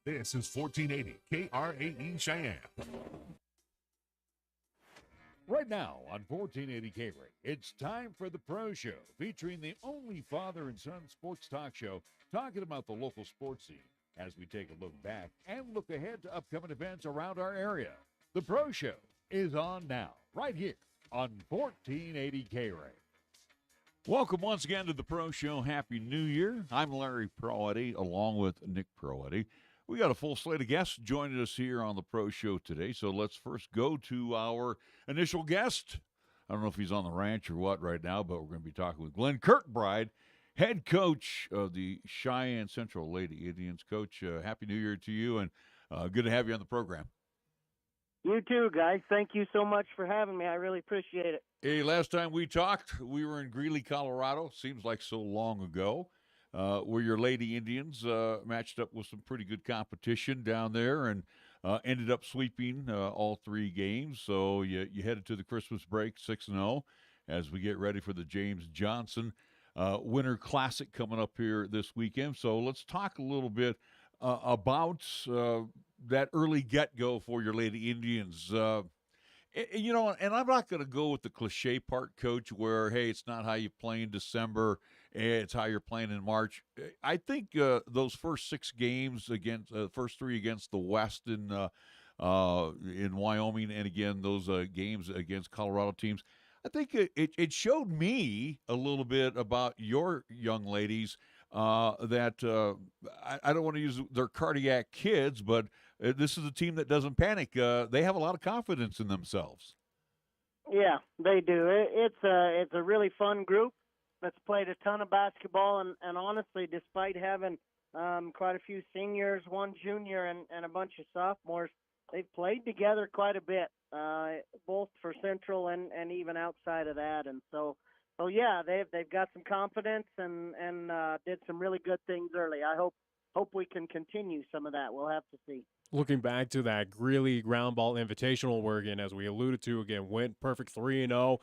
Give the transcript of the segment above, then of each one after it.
This is 1480 KRAE Cheyenne. Right now on 1480 KRAE, it's time for the Pro Show, featuring the only father and son sports talk show talking about the local sports scene as we take a look back and look ahead to upcoming events around our area. The Pro Show is on now, right here on 1480 KRAE. Welcome once again to the Pro Show. Happy New Year. I'm Larry Proietti, along with Nick Proietti. We got a full slate of guests joining us here on the Pro Show today, so let's first go to our initial guest. I don't know if he's on the ranch or what right now, but we're going to be talking with Glen Kirkbride, head coach of the Cheyenne Central Lady Indians. Coach, Happy New Year to you, and good to have you on the program. You too, guys. Thank you so much for having me. I really appreciate it. Hey, last time we talked, we were in Greeley, Colorado. Seems like so long ago. Where your Lady Indians matched up with some pretty good competition down there and ended up sweeping all three games. So you headed to the Christmas break 6-0 as we get ready for the James Johnson Winter Classic coming up here this weekend. So let's talk a little bit about that early get-go for your Lady Indians. You know, and I'm not going to go with the cliche part, Coach, where, hey, it's not how you play in December, it's how you're playing in March. I think those first 6 games against first 3 against the West in Wyoming, and again those games against Colorado teams, I think it showed me a little bit about your young ladies that I don't want to use their cardiac kids, but this is a team that doesn't panic. They have a lot of confidence in themselves. Yeah, they do. It's a really fun group that's played a ton of basketball, and honestly, despite having quite a few seniors, one junior, and a bunch of sophomores, they've played together quite a bit, both for Central and even outside of that. And so yeah, they've got some confidence and did some really good things early. I hope we can continue some of that. We'll have to see. Looking back to that Greeley Ground Ball Invitational, where again, as we alluded to, again went perfect 3-0,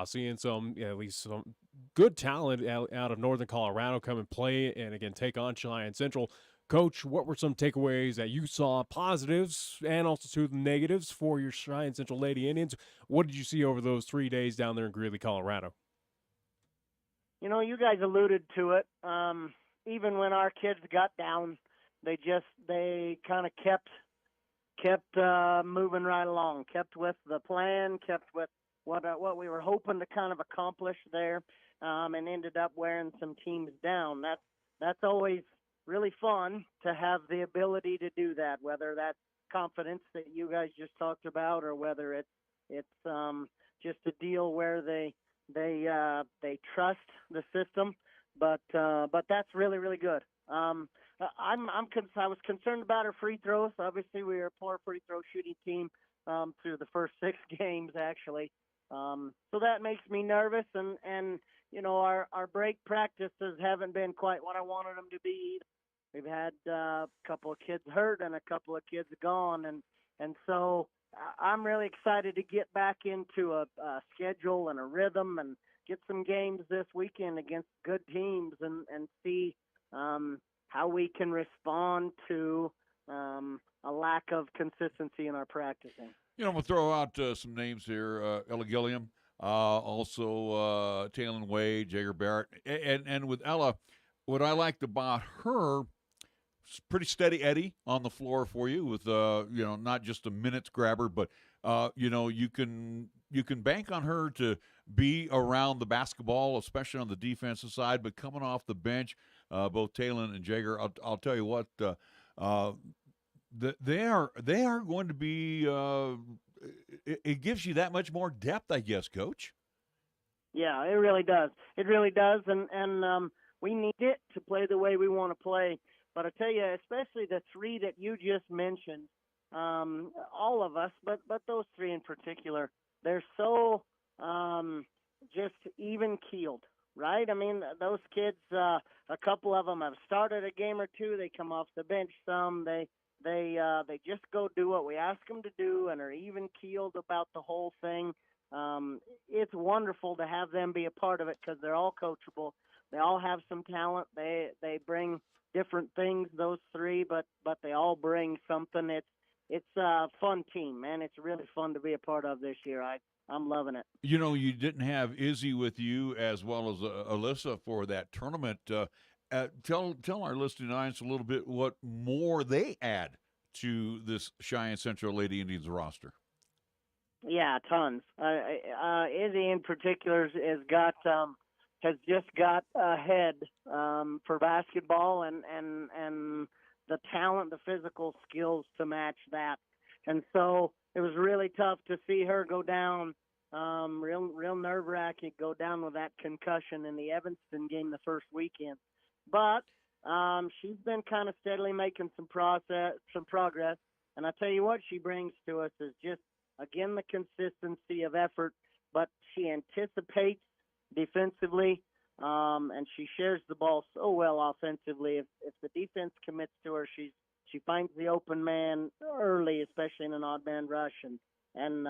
seeing at least some good talent out of Northern Colorado come and play, and again take on Cheyenne Central. Coach, what were some takeaways that you saw, positives and also to the negatives for your Cheyenne Central Lady Indians? What did you see over those 3 days down there in Greeley, Colorado? You know, you guys alluded to it. Even when our kids got down, they kind of kept moving right along, kept with the plan, kept with what we were hoping to kind of accomplish there, and ended up wearing some teams down. That's always really fun to have the ability to do that, whether that's confidence that you guys just talked about, or whether it's just a deal where they trust the system, but that's really, really good. I was concerned about our free throws. Obviously, we were a poor free throw shooting team through the first 6 games, actually. So that makes me nervous, and you know, our break practices haven't been quite what I wanted them to be. We've had a couple of kids hurt and a couple of kids gone, and so I'm really excited to get back into a schedule and a rhythm and get some games this weekend against good teams and see how we can respond to a lack of consistency in our practicing. You know, I'm going to throw out some names here. Ella Gilliam, also Taylon Wade, Jager Barrett. And with Ella, what I liked about her, pretty steady Eddie on the floor for you with, not just a minutes grabber, but, you can bank on her to be around the basketball, especially on the defensive side, but coming off the bench, both Taylon and Jager, I'll tell you what, they are going to be, it gives you that much more depth, I guess, Coach. Yeah, it really does. It really does, and we need it to play the way we want to play. But I tell you, especially the 3 that you just mentioned, all of us, but those 3 in particular, they're so just even-keeled, right? I mean, those kids, a couple of them have started a game or 2. They come off the bench some. They just go do what we ask them to do and are even-keeled about the whole thing. It's wonderful to have them be a part of it because they're all coachable. They all have some talent. They bring different things, those three, but they all bring something. It's a fun team, man. It's really fun to be a part of this year. I'm loving it. You know, you didn't have Izzy with you as well as Alyssa for that tournament. Tell our listening audience a little bit what more they add to this Cheyenne Central Lady Indians roster. Yeah, tons. Izzy in particular has just got ahead for basketball and the talent, the physical skills to match that. And so it was really tough to see her go down, real nerve-wracking, go down with that concussion in the Evanston game the first weekend. But she's been kind of steadily making some progress. And I tell you what she brings to us is just, again, the consistency of effort, but she anticipates defensively, and she shares the ball so well offensively. If the defense commits to her, she finds the open man early, especially in an odd man rush, and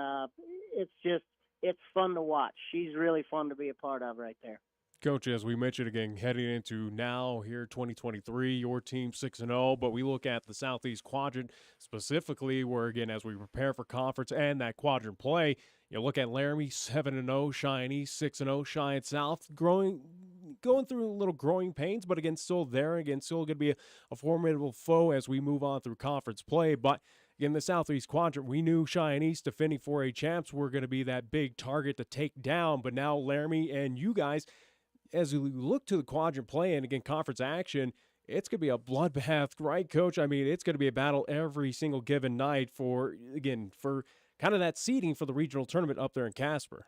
it's fun to watch. She's really fun to be a part of right there. Coach, as we mentioned again, heading into now here 2023, your team 6-0, but we look at the Southeast Quadrant specifically where, again, as we prepare for conference and that quadrant play, you look at Laramie 7-0, Cheyenne East 6-0, Cheyenne South going through a little growing pains, but again, still there. Again, still going to be a formidable foe as we move on through conference play. But in the Southeast Quadrant, we knew Cheyenne East defending 4A champs were going to be that big target to take down. But now Laramie and you guys, as we look to the quadrant play and again conference action, it's going to be a bloodbath, right, Coach? I mean, it's going to be a battle every single given night for kind of that seeding for the regional tournament up there in Casper.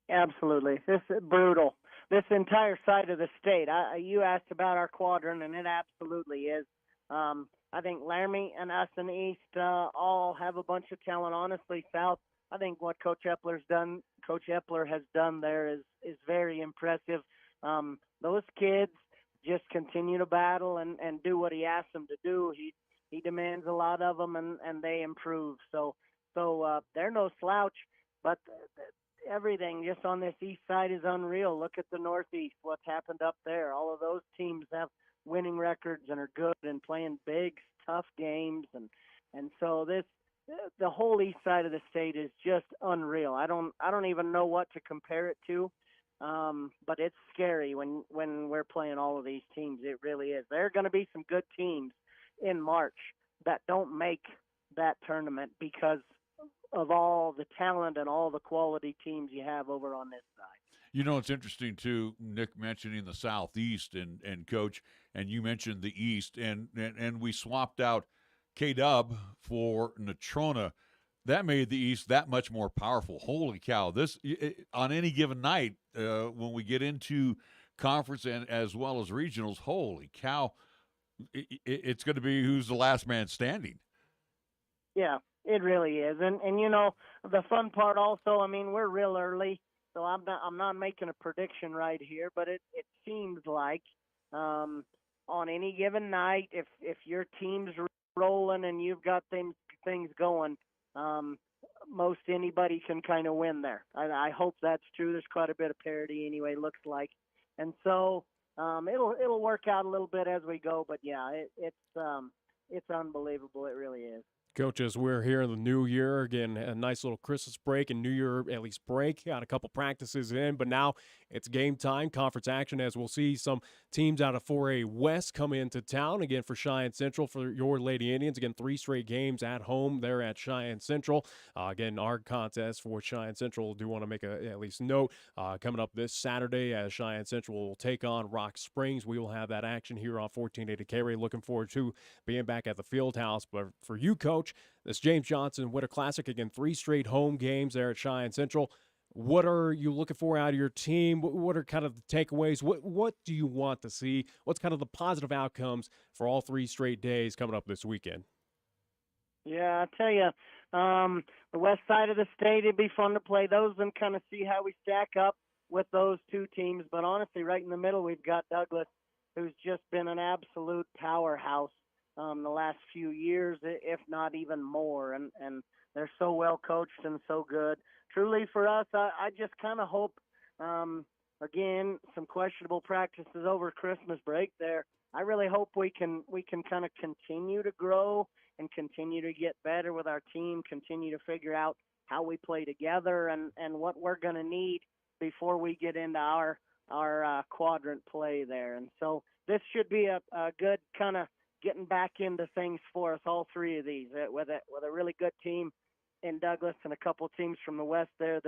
Absolutely. This is brutal. This entire side of the state. You asked about our quadrant, and it absolutely is. I think Laramie and us in the East all have a bunch of talent. Honestly, South, I think what Coach Epler has done there is very impressive. Those kids just continue to battle and do what he asks them to do. He demands a lot of them, and they improve. So they're no slouch, but everything just on this east side is unreal. Look at the Northeast, what's happened up there. All of those teams have winning records and are good and playing big, tough games, and so the whole east side of the state is just unreal. I don't even know what to compare it to, but it's scary when we're playing all of these teams. It really is. There are going to be some good teams in March that don't make that tournament because of all the talent and all the quality teams you have over on this side. You know, it's interesting, too, Nick mentioning the Southeast and Coach, and you mentioned the East, and we swapped out K-Dub for Natrona. That made the East that much more powerful. Holy cow. On any given night, when we get into conference and as well as regionals, holy cow, it's going to be who's the last man standing. Yeah, it really is. And you know, the fun part also, I mean, we're real early, so I'm not making a prediction right here, but it seems like on any given night, if your team's rolling and you've got things going, most anybody can kind of win there. I hope that's true. There's quite a bit of parity anyway, looks like. And so it'll work out a little bit as we go, but yeah, it's unbelievable. It really is. Coach, as we're here in the new year, again, a nice little Christmas break and New Year at least break. Got a couple practices in, but now it's game time, conference action, as we'll see some teams out of 4A West come into town. Again, for Cheyenne Central, for your Lady Indians. Again, 3 straight games at home there at Cheyenne Central. Again, our contest for Cheyenne Central, do want to make at least note, coming up this Saturday as Cheyenne Central will take on Rock Springs. We will have that action here on 1480 K-Ray. Looking forward to being back at the field house. But for you, Coach, this James Johnson Winter Classic, again, 3 straight home games there at Cheyenne Central. What are you looking for out of your team? What are kind of the takeaways? What do you want to see? What's kind of the positive outcomes for all 3 straight days coming up this weekend? Yeah, I tell you, the west side of the state, it'd be fun to play those and kind of see how we stack up with those 2 teams. But honestly, right in the middle, we've got Douglas, who's just been an absolute powerhouse the last few years, if not even more, and they're so well coached and so good. Truly for us, I just kind of hope, again, some questionable practices over Christmas break there, I really hope we can kind of continue to grow and continue to get better with our team, continue to figure out how we play together and what we're going to need before we get into our quadrant play there. And so this should be a good kind of getting back into things for us, all three of these, with a really good team in Douglas and a couple teams from the west there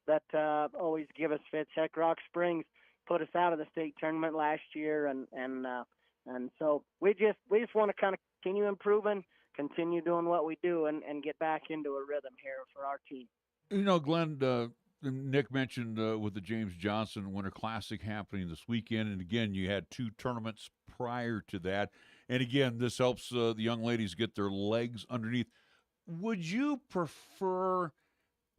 that always give us fits. Heck, Rock Springs put us out of the state tournament last year, and so we just want to kind of continue improving, continue doing what we do, and get back into a rhythm here for our team. You know, Glenn, Nick mentioned with the James Johnson Winter Classic happening this weekend, and again, you had 2 tournaments prior to that. And again, this helps the young ladies get their legs underneath. Would you prefer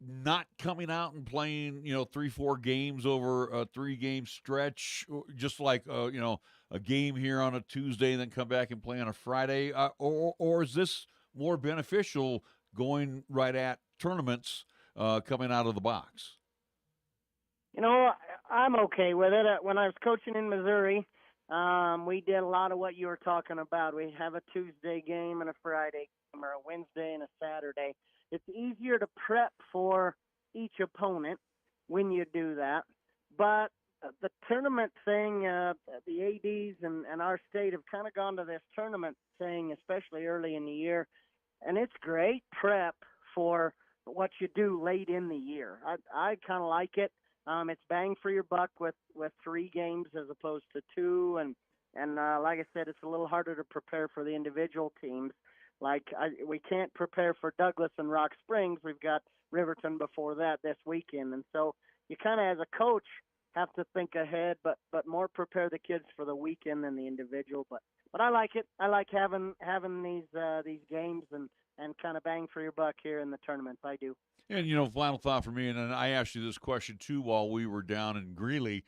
not coming out and playing, 3-4 games over a 3-game stretch, just like, a game here on a Tuesday and then come back and play on a Friday? Or is this more beneficial going right at tournaments coming out of the box? I'm okay with it. When I was coaching in Missouri, we did a lot of what you were talking about. We have a Tuesday game and a Friday game, or a Wednesday and a Saturday. It's easier to prep for each opponent when you do that. But the tournament thing, the ADs and our state have kind of gone to this tournament thing, especially early in the year. And it's great prep for what you do late in the year. I kind of like it. It's bang for your buck with 3 games as opposed to 2. And like I said, it's a little harder to prepare for the individual teams. We can't prepare for Douglas and Rock Springs. We've got Riverton before that this weekend. And so you kind of, as a coach, have to think ahead, but more prepare the kids for the weekend than the individual. But I like it. I like having these games and kind of bang for your buck here in the tournaments. I do. And, final thought for me, and I asked you this question, too, while we were down in Greeley.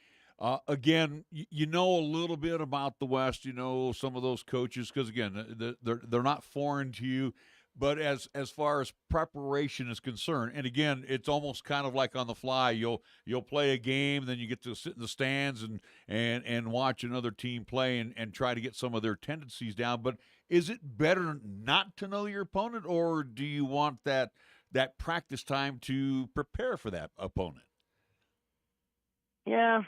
Again, you know a little bit about the West. You know some of those coaches because, again, they're not foreign to you. But as far as preparation is concerned, and again, it's almost kind of like on the fly. You'll play a game, then you get to sit in the stands and watch another team play and try to get some of their tendencies down. But is it better not to know your opponent, or do you want that practice time to prepare for that opponent? Yeah,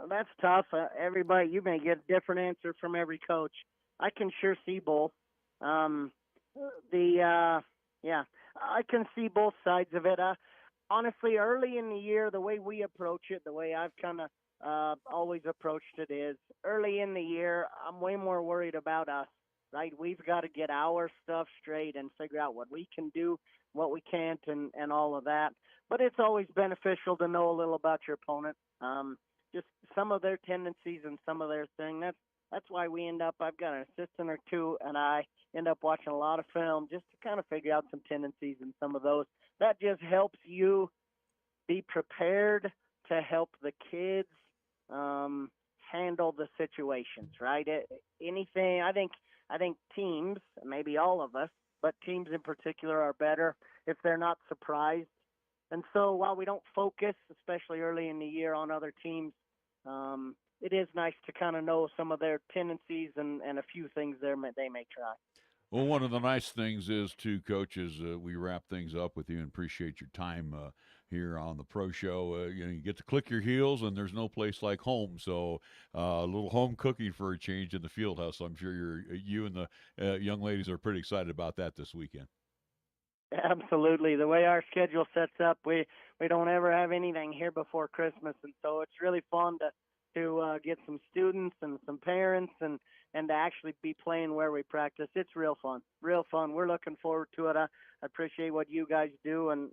that's tough. Everybody, you may get a different answer from every coach. I can sure see both. I can see both sides of it. Honestly, early in the year, the way we approach it, the way I've kind of always approached it is early in the year, I'm way more worried about us, right? We've got to get our stuff straight and figure out what we can do, what we can't, and all of that. But it's always beneficial to know a little about your opponent, just some of their tendencies and some of their thing. That's why I've got an assistant or 2, and I end up watching a lot of film just to kind of figure out some tendencies and some of those. That just helps you be prepared to help the kids handle the situations, right? Anything, I think teams, maybe all of us, but teams in particular are better if they're not surprised. And so while we don't focus, especially early in the year, on other teams, it is nice to kind of know some of their tendencies and a few things they may try. Well, one of the nice things is, too, Coach, is we wrap things up with you and appreciate your time here on the Pro Show. You get to click your heels, and there's no place like home. So a little home cooking for a change in the field house. I'm sure you and the young ladies are pretty excited about that this weekend. Absolutely. The way our schedule sets up, we don't ever have anything here before Christmas, and so it's really fun to get some students and some parents and to actually be playing where we practice. It's real fun. We're looking forward to it. I appreciate what you guys do and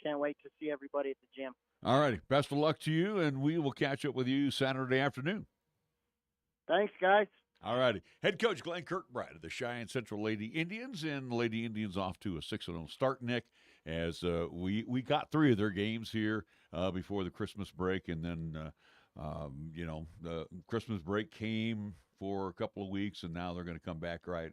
can't wait to see everybody at the gym. All righty. Best of luck to you, and we will catch up with you Saturday afternoon. Thanks, guys. All righty. Head coach Glen Kirkbride of the Cheyenne Central Lady Indians, and the Lady Indians off to a 6-0 start, Nick, as we got 3 of their games here before the Christmas break, and then the Christmas break came for a couple of weeks, and now they're going to come back right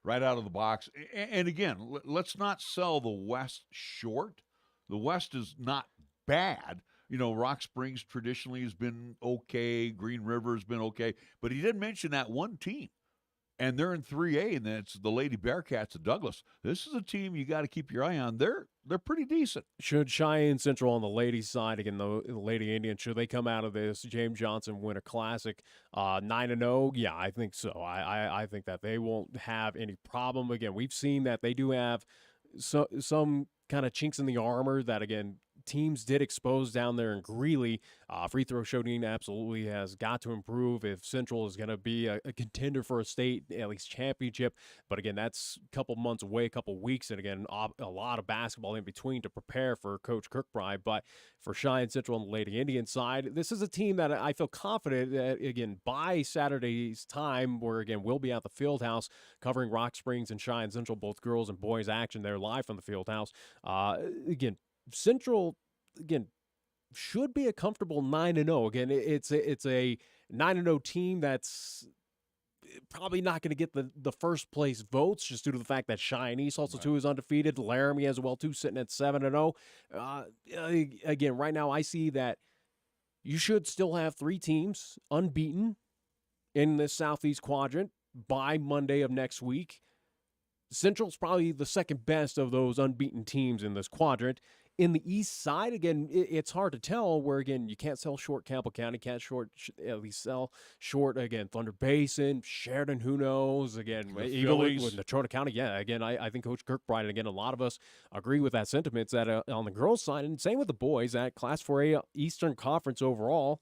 out of the box. And again, let's not sell the West short. The West is not bad. Rock Springs traditionally has been okay. Green River has been okay. But he did mention that one team. And they're in 3A, and that's the Lady Bearcats of Douglas. This is a team you got to keep your eye on. They're pretty decent. Should Cheyenne Central on the ladies' side, again, the Lady Indians, should they come out of this James Johnson Winter Classic 9-0? Yeah, I think so. I think that they won't have any problem. Again, we've seen that they do have some kind of chinks in the armor that, again, teams did expose down there in Greeley. Free throw shooting absolutely has got to improve if Central is going to be a contender for a state, at least championship. But again, that's a couple months away, a couple weeks, and again, a lot of basketball in between to prepare for Coach Kirkbride. But for Cheyenne Central on the Lady Indian side, this is a team that I feel confident that, again, by Saturday's time, where, again, we'll be at the Fieldhouse covering Rock Springs and Cheyenne Central, both girls and boys action there live from the Fieldhouse. Again, Central, again, should be a comfortable 9-0. Again, it's a 9-0 team that's probably not going to get the first place votes just due to the fact that Cheyenne East also too is undefeated. Laramie as well too, sitting at 7-0. Again, right now I see that you should still have 3 teams unbeaten in the Southeast quadrant by Monday of next week. Central's probably the second best of those unbeaten teams in this quadrant. In the east side, again, it's hard to tell where, again, you can't sell short Campbell County, can't at least sell short, again, Thunder Basin, Sheridan, who knows, again, even with Natrona County, yeah, again, I think Coach Kirkbride, and again, a lot of us agree with that sentiment that on the girls' side, and same with the boys, that Class 4A Eastern Conference overall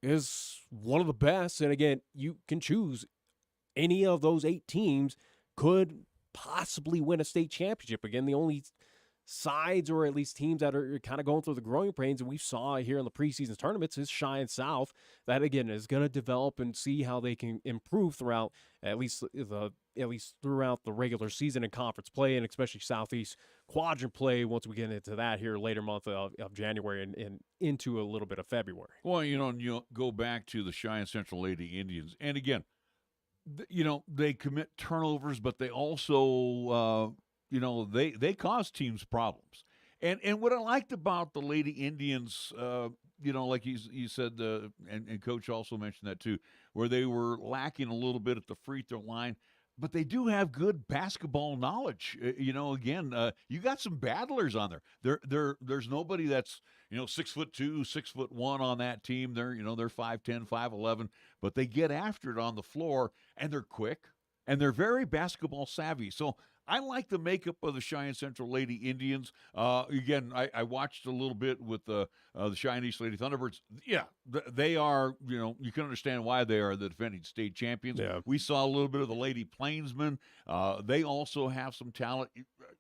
is one of the best, and again, you can choose any of those 8 teams could possibly win a state championship. Again, the only sides, or at least teams that are kind of going through the growing pains, and we saw here in the preseason tournaments, is Cheyenne South, that again is going to develop and see how they can improve throughout at least throughout the regular season and conference play, and especially Southeast quadrant play once we get into that here later month of January and into a little bit of February. Well, and you go back to the Cheyenne Central Lady Indians, and again, they commit turnovers, but they also they cause teams problems. And what I liked about the Lady Indians, like you said, and Coach also mentioned that too, where they were lacking a little bit at the free throw line, but they do have good basketball knowledge. Again, you got some battlers on there. There's nobody that's 6'2", 6'1" on that team. They're 5'10", 5'11", but they get after it on the floor, and they're quick, and they're very basketball savvy. So I like the makeup of the Cheyenne Central Lady Indians. Again, I watched a little bit with the Cheyenne East Lady Thunderbirds. Yeah, they are, you can understand why they are the defending state champions. Yeah. We saw a little bit of the Lady Plainsmen. They also have some talent.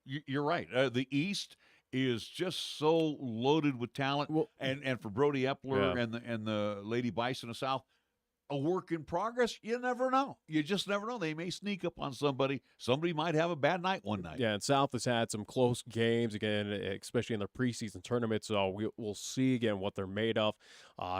You're right. The East is just so loaded with talent. Well, and for Brody Epler and the Lady Bison of South, a work in progress. You never know. You just never know. They may sneak up on somebody. Somebody might have a bad night one night. Yeah, and South has had some close games, again, especially in their preseason tournament. So we'll see, again, what they're made of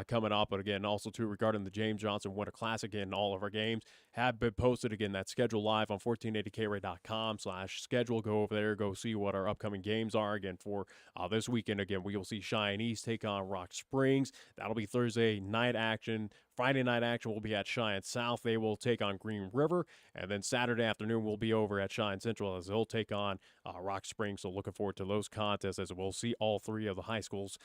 coming up. But, again, also, too, regarding the James Johnson Winter Classic, again, all of our games have been posted. Again, that schedule live on 1480kray.com/schedule. Go over there. Go see what our upcoming games are. Again, for this weekend, again, we will see Cheyenne East take on Rock Springs. That'll be Thursday night action. Friday night action will be at Cheyenne South. They will take on Green River. And then Saturday afternoon we'll be over at Cheyenne Central as they'll take on Rock Springs. So looking forward to those contests as we'll see all 3 of the high schools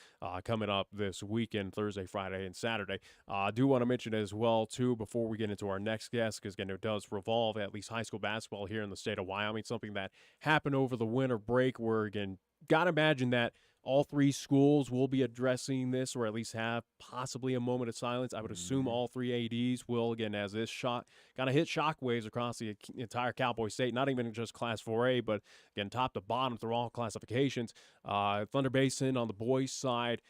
coming up this weekend, Thursday, Friday, and Saturday. I do want to mention as well, too, before we get into our next guest, because, again, it does revolve at least high school basketball here in the state of Wyoming, something that happened over the winter break where, again, got to imagine that all 3 schools will be addressing this, or at least have possibly a moment of silence. I would assume all 3 ADs will, again, as this shot kind of hit shockwaves across the entire Cowboy State, not even just Class 4A, but, again, top to bottom through all classifications. Thunder Basin on the boys' side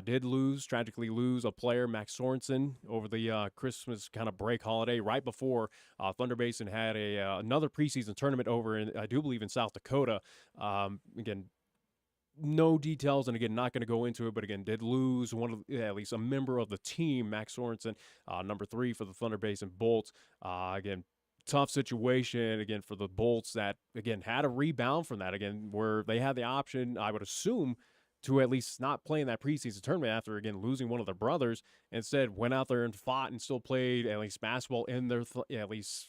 did tragically lose a player, Max Sorensen, over the Christmas kind of break holiday right before Thunder Basin had another preseason tournament over in, I do believe, in South Dakota. Again, no details, and again, not going to go into it, but again, did lose at least a member of the team, Max Sorensen, number 3 for the Thunder Basin Bolts. Again, tough situation, again, for the Bolts that, again, had a rebound from that, again, where they had the option, I would assume, to at least not play in that preseason tournament after, again, losing one of their brothers. Instead, went out there and fought and still played at least basketball in their at least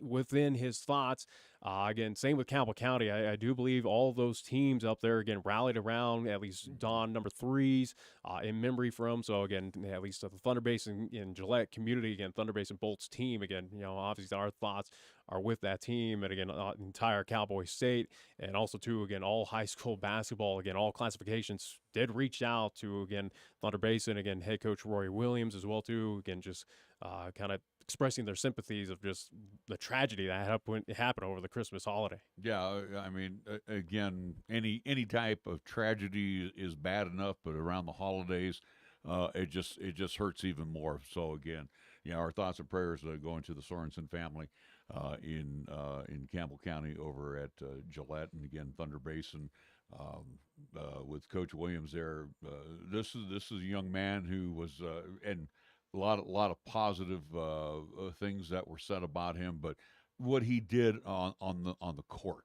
within his thoughts. Again, same with Campbell County. I do believe all of those teams up there, again, rallied around at least Don number threes in memory for him. So, again, at least the Thunder Basin in Gillette community, again, Thunder Basin Bolts team, again, obviously our thoughts are with that team. And, again, entire Cowboy State, and also, too, again, all high school basketball, again, all classifications did reach out to, again, Thunder Basin, again, head coach Roy Williams as well, too. Again, just kind of expressing their sympathies of just the tragedy that happened over the Christmas holiday. Yeah, I mean, again, any type of tragedy is bad enough, but around the holidays, it just hurts even more. So again, our thoughts and prayers going to the Sorensen family in Campbell County over at Gillette, and again Thunder Basin with Coach Williams there. This is a young man who was and a lot of positive things that were said about him, but what he did on the court,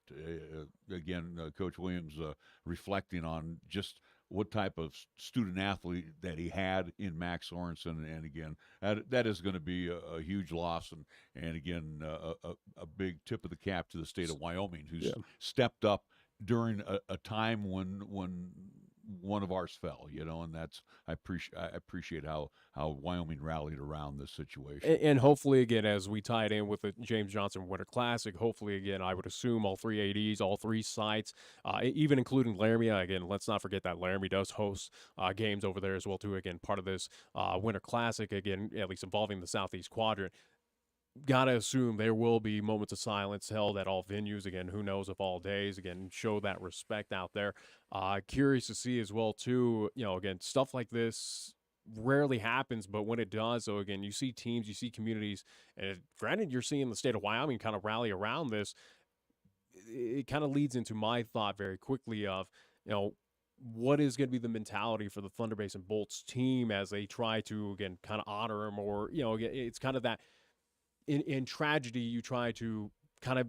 again, Coach Williams reflecting on just what type of student athlete that he had in Max Sorensen, and again, that is going to be a huge loss, and again, a big tip of the cap to the state of Wyoming, who's stepped up during a time when one of ours fell, and that's I appreciate how Wyoming rallied around this situation. And hopefully, again, as we tie it in with the James Johnson Winter Classic, hopefully, again, I would assume all three ADs, all three sites, even including Laramie. Again, let's not forget that Laramie does host games over there as well, too. Again, part of this Winter Classic, again, at least involving the Southeast Quadrant. Gotta assume there will be moments of silence held at all venues. Again, who knows if all days. Again, show that respect out there. Curious to see as well, too, again, stuff like this rarely happens, but when it does, so again, you see teams, you see communities, and granted, you're seeing the state of Wyoming kind of rally around this. It kind of leads into my thought very quickly of, what is going to be the mentality for the Thunder Basin Bolts team as they try to, again, kind of honor him, or, it's kind of that in tragedy, you try to kind of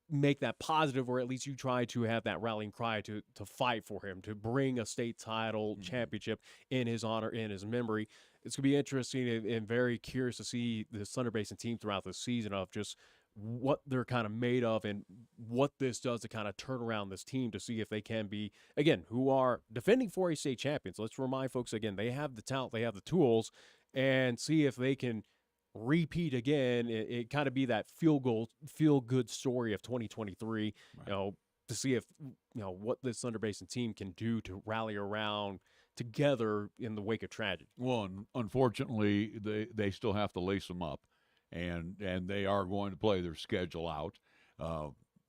make that positive, or at least you try to have that rallying cry to fight for him, to bring a state title championship in his honor, in his memory. It's going to be interesting and very curious to see the Thunder Basin team throughout the season of just what they're kind of made of and what this does to kind of turn around this team to see if they can be, again, who are defending 4A state champions. Let's remind folks, again, they have the talent, they have the tools, and see if they can repeat again. It kind of be that feel good story of 2023, right. To see if, what this Thunder Basin team can do to rally around together in the wake of tragedy. Well, unfortunately, they still have to lace them up, and they are going to play their schedule out.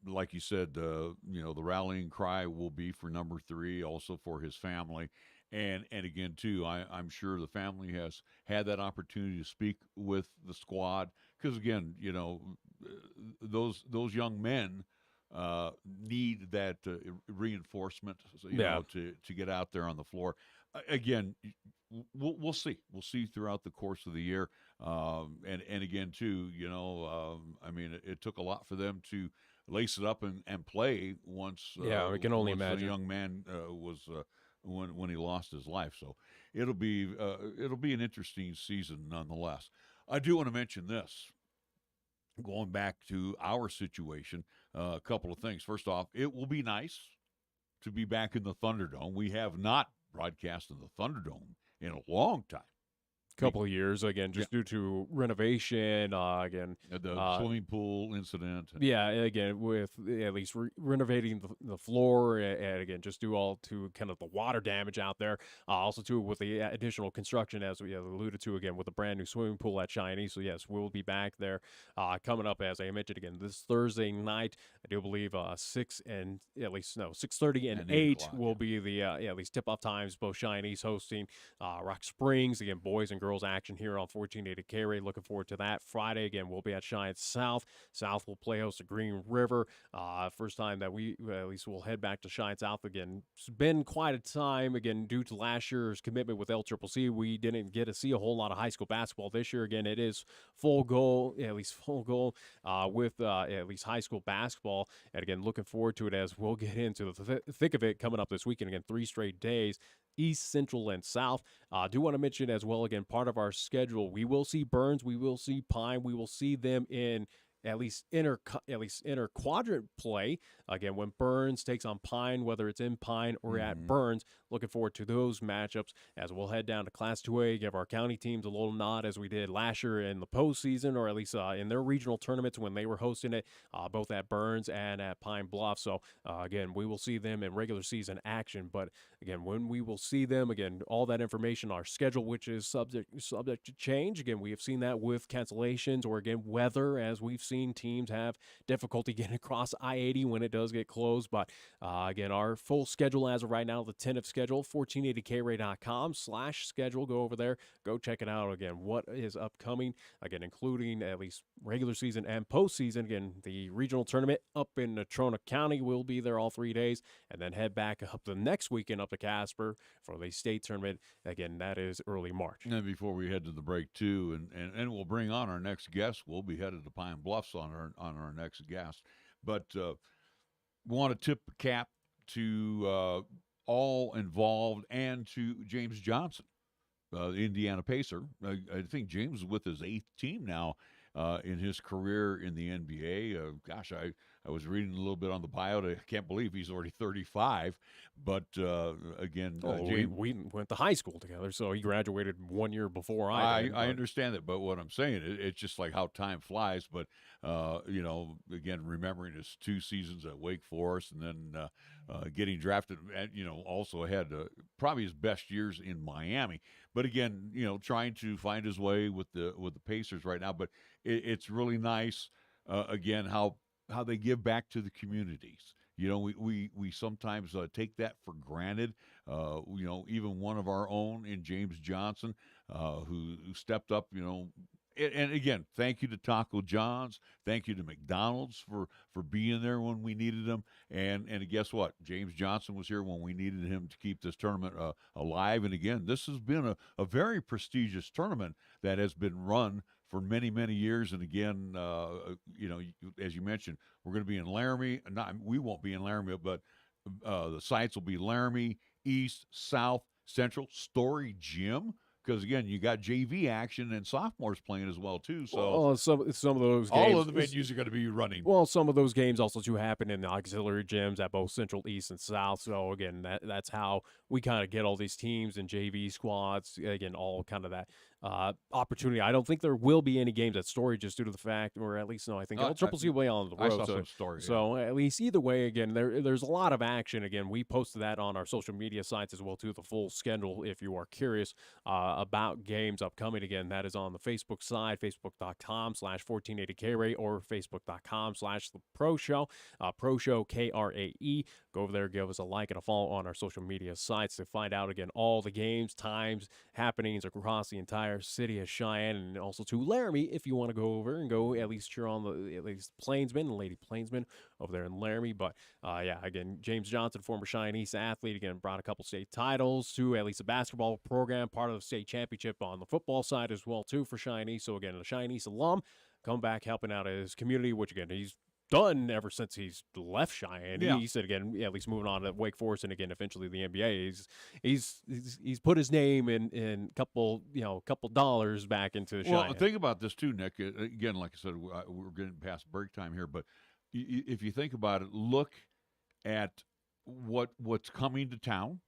Like you said, the rallying cry will be for number 3, also for his family. And again, too, I'm sure the family has had that opportunity to speak with the squad, because again, those young men need that reinforcement, to get out there on the floor. Again, we'll see. We'll see throughout the course of the year. And again, too, I mean, it took a lot for them to lace it up and play once. We can only imagine. The young man was. When he lost his life, so it'll be an interesting season nonetheless. I do want to mention this. Going back to our situation, a couple of things. First off, it will be nice to be back in the Thunderdome. We have not broadcast in the Thunderdome in a long time. Couple of years, again, just due to renovation, again. The swimming pool incident. Again, with at least renovating the floor, and again, just due all to kind of the water damage out there. Also, too, with the additional construction, as we alluded to, again, with the brand new swimming pool at Cheyenne. So, yes, we'll be back there coming up, as I mentioned, again, this Thursday night. I do believe 6:30 and 8 will be the, at least tip-off times, both Cheyenne hosting Rock Springs, again, boys and girls action here on 1480 K-Ray. Looking forward to that. Friday, again, we'll be at Cheyenne South. South will play host to Green River. First time that we, at least we'll head back to Cheyenne South again. It's been quite a time, again, due to last year's commitment with LCCC. We didn't get to see a whole lot of high school basketball this year. Again, it is full goal with at least high school basketball. And again, looking forward to it as we'll get into the thick of it coming up this weekend. Again, 3 straight days, East, Central, and South. I do want to mention as well, again, part of our schedule, we will see Burns, we will see Pine, we will see them in at least inter quadrant play. Again, when Burns takes on Pine, whether it's in Pine or at Burns, looking forward to those matchups as we'll head down to Class 2A, give our county teams a little nod as we did last year in the postseason, or at least in their regional tournaments when they were hosting it, both at Burns and at Pine Bluff. So, again, we will see them in regular season action. But, again, when we will see them, again, all that information, our schedule, which is subject to change. Again, we have seen that with cancellations or, again, weather, as we've seen teams have difficulty getting across I-80 when it does get closed. But, again, our full schedule as of right now, the tentative schedule, 1480kray.com/schedule. Go over there. Go check it out. Again, what is upcoming, again, including at least regular season and postseason. Again, the regional tournament up in Natrona County will be there all 3 days, and then head back up the next weekend up to Casper for the state tournament. Again, that is early March. And before we head to the break, too, and we'll bring on our next guest. We'll be headed to Pine Bluffs on our next guest. But want to tip the cap to all involved and to James Johnson, Indiana Pacer. I think James is with his 8th team now in his career in the NBA. I was reading a little bit on the bio. I can't believe he's already 35. But, again, James, we went to high school together, so he graduated 1 year before I did. I understand that, but what I'm saying, it's just like how time flies. But, again, remembering his 2 seasons at Wake Forest and then getting drafted, and, also had probably his best years in Miami. But, again, trying to find his way with the Pacers right now. But it's really nice, again, how they give back to the communities. We sometimes take that for granted. Even one of our own in James Johnson, who stepped up, and again, thank you to Taco John's. Thank you to McDonald's for being there when we needed them. And guess what? James Johnson was here when we needed him to keep this tournament alive. And again, this has been a very prestigious tournament that has been run for many, many years. And again, as you mentioned, we're going to be in Laramie. We won't be in Laramie, but the sites will be Laramie, East, South, Central, Story Gym. Because, again, you got JV action and sophomores playing as well, too. So some of those games. All of the venues are going to be running. Well, some of those games also, too, happen in the auxiliary gyms at both Central, East, and South. So, again, that's how we kind of get all these teams and JV squads, again, all kind of that opportunity. I don't think there will be any games at Story just due to the fact, or at least, no, I think LCCC will be on the road. I saw some Story. So, at least either way, again, there's a lot of action. Again, we posted that on our social media sites as well, too, the full schedule, if you are curious about games upcoming. Again, that is on the Facebook side, facebook.com/1480KRay or facebook.com/the ProShow, ProShow KRAE. Go over there, give us a like and a follow on our social media sites to find out, again, all the games, times, happenings across the entire city of Cheyenne, and also to Laramie if you want to go over and go at least cheer on the Plainsmen and Lady Plainsmen over there in Laramie. But again, James Johnson, former Cheyenne East athlete, again, brought a couple state titles to at least a basketball program, part of the state championship on the football side as well, too, for Cheyenne East. So, again, a Cheyenne East alum, come back helping out his community, which, again, he's done ever since he's left Cheyenne. Yeah. He said, again, at least moving on to Wake Forest and, again, eventually the NBA. He's put his name in couple dollars back into Cheyenne. Well, think about this, too, Nick. Again, like I said, we're getting past break time here, but if you think about it, look at what's coming to town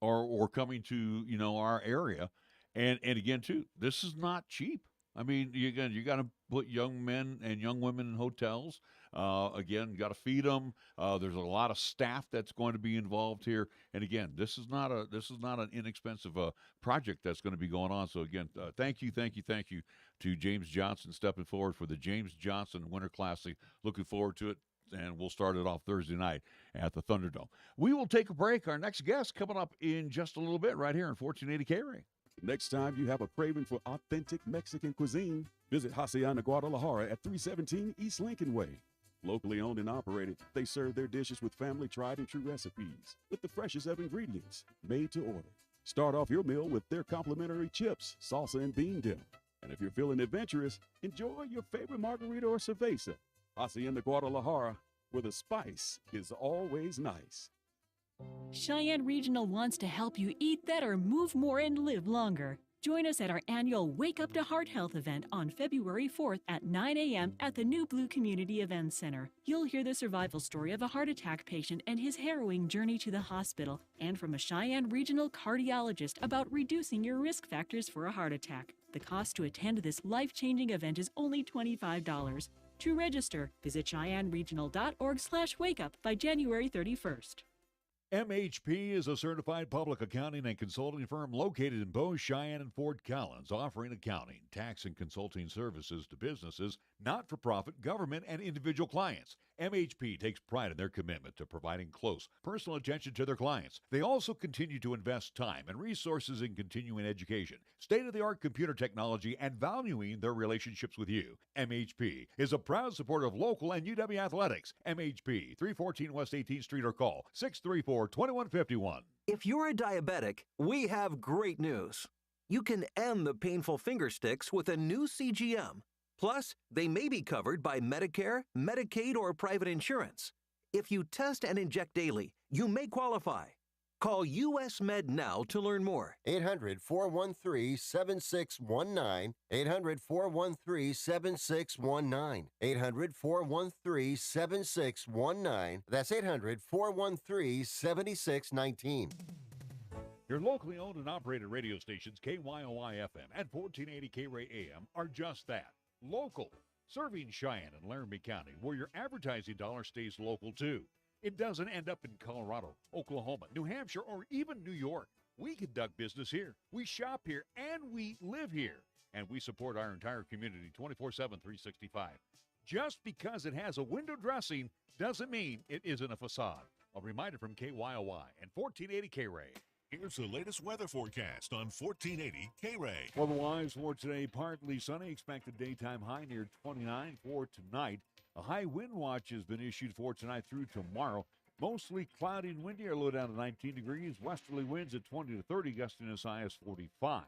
or coming to, our area. And again, too, this is not cheap. I mean, you got to put young men and young women in hotels. Again, got to feed them. There's a lot of staff that's going to be involved here. And again, this is not an inexpensive project that's going to be going on. So again, thank you to James Johnson stepping forward for the James Johnson Winter Classic. Looking forward to it. And we'll start it off Thursday night at the Thunderdome. We will take a break. Our next guest coming up in just a little bit right here on 1480 K-Ray. Next time you have a craving for authentic Mexican cuisine, visit Hacienda Guadalajara at 317 East Lincoln Way. Locally owned and operated, they serve their dishes with family tried and true recipes with the freshest of ingredients, made to order. Start off your meal with their complimentary chips, salsa, and bean dip. And if you're feeling adventurous, enjoy your favorite margarita or cerveza. Hacienda Guadalajara, where the spice is always nice. Cheyenne Regional wants to help you eat better, move more, and live longer. Join us at our annual Wake Up to Heart Health event on February 4th at 9 a.m. at the New Blue Community Events Center. You'll hear the survival story of a heart attack patient and his harrowing journey to the hospital, and from a Cheyenne Regional cardiologist about reducing your risk factors for a heart attack. The cost to attend this life-changing event is only $25. To register, visit CheyenneRegional.org/wakeup by January 31st. MHP is a certified public accounting and consulting firm located in Bow, Cheyenne, and Fort Collins, offering accounting, tax, and consulting services to businesses, not-for-profit, government, and individual clients. MHP takes pride in their commitment to providing close, personal attention to their clients. They also continue to invest time and resources in continuing education, state-of-the-art computer technology, and valuing their relationships with you. MHP is a proud supporter of local and UW athletics. MHP, 314 West 18th Street, or call 634-2151. If you're a diabetic, we have great news. You can end the painful finger sticks with a new CGM. Plus, they may be covered by Medicare, Medicaid, or private insurance. If you test and inject daily, you may qualify. Call US Med now to learn more. 800-413-7619. 800-413-7619. 800-413-7619. That's 800-413-7619. Your locally owned and operated radio stations, KYOI FM and 1480 K-Ray AM, are just that. Local, serving Cheyenne and Laramie County, where your advertising dollar stays local too. It doesn't end up in Colorado, Oklahoma, New Hampshire, or even New York. We conduct business here. We shop here, and we live here. And we support our entire community 24/7, 365. Just because it has a window dressing doesn't mean it isn't a facade. A reminder from KYOI and 1480 K-Ray. Here's the latest weather forecast on 1480 K-Ray. Otherwise, for today, partly sunny. Expected daytime high near 29 for tonight. A high wind watch has been issued for tonight through tomorrow. Mostly cloudy and windy, or low down to 19 degrees. Westerly winds at 20 to 30, gusting as high as 45.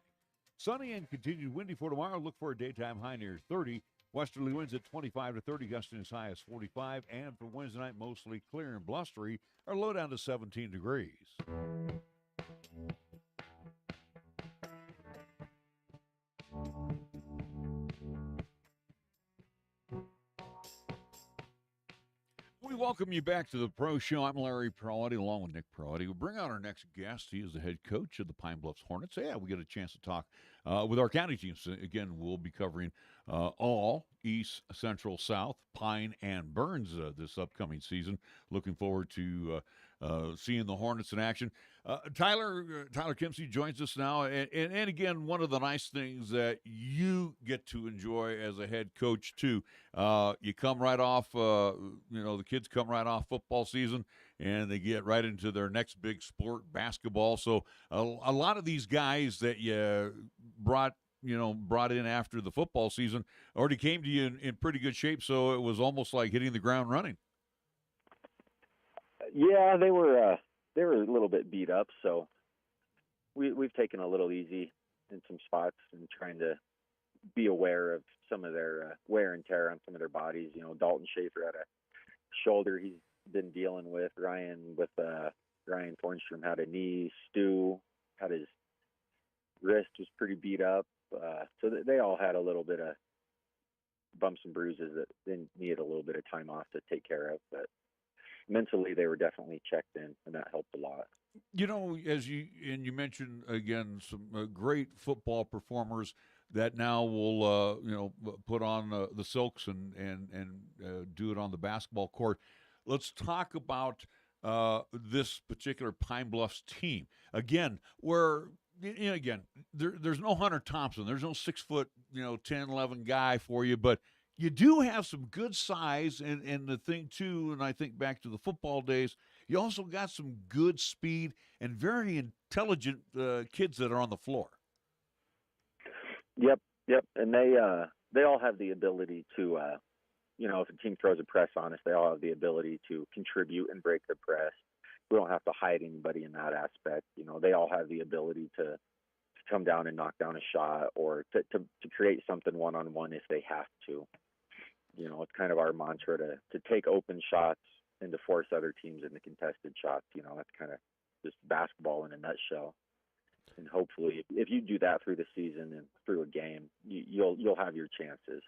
Sunny and continued windy for tomorrow. Look for a daytime high near 30. Westerly winds at 25 to 30, gusting as high as 45. And for Wednesday night, mostly clear and blustery, or low down to 17 degrees. We welcome you back to the Pro Show. I'm Larry Proietti, along with Nick Proietti. We bring out our next guest. He is the head coach of the Pine Bluffs Hornets. So, we get a chance to talk with our county teams. Again, we'll be covering all East, Central, South, Pine, and Burns this upcoming season. Looking forward to seeing the Hornets in action. Tyler Kimsey joins us now, and again, one of the nice things that you get to enjoy as a head coach too. You come right off, the kids come right off football season, and they get right into their next big sport, basketball. So a lot of these guys that you brought in after the football season already came to you in pretty good shape. So it was almost like hitting the ground running. Yeah, they were a little bit beat up, so we've taken a little easy in some spots and trying to be aware of some of their wear and tear on some of their bodies. Dalton Schaefer had a shoulder he's been dealing with. Ryan Thornstrom had a knee. Stu had his wrist was pretty beat up. So they all had a little bit of bumps and bruises that they needed a little bit of time off to take care of, but mentally they were definitely checked in, and that helped a lot. As you mentioned again, some great football performers that now will put on the silks and do it on the basketball court. Let's talk about this particular Pine Bluffs team again, where there's no Hunter Thompson, there's no 6 foot 10, 11 guy for you, but you do have some good size, and the thing, too, and I think back to the football days, you also got some good speed and very intelligent kids that are on the floor. Yep, yep. And they all have the ability to, if a team throws a press on us, they all have the ability to contribute and break the press. We don't have to hide anybody in that aspect. They all have the ability to come down and knock down a shot, or to create something one-on-one if they have to. It's kind of our mantra to take open shots and to force other teams into contested shots. That's kind of just basketball in a nutshell. And hopefully, if you do that through the season and through a game, you'll have your chances.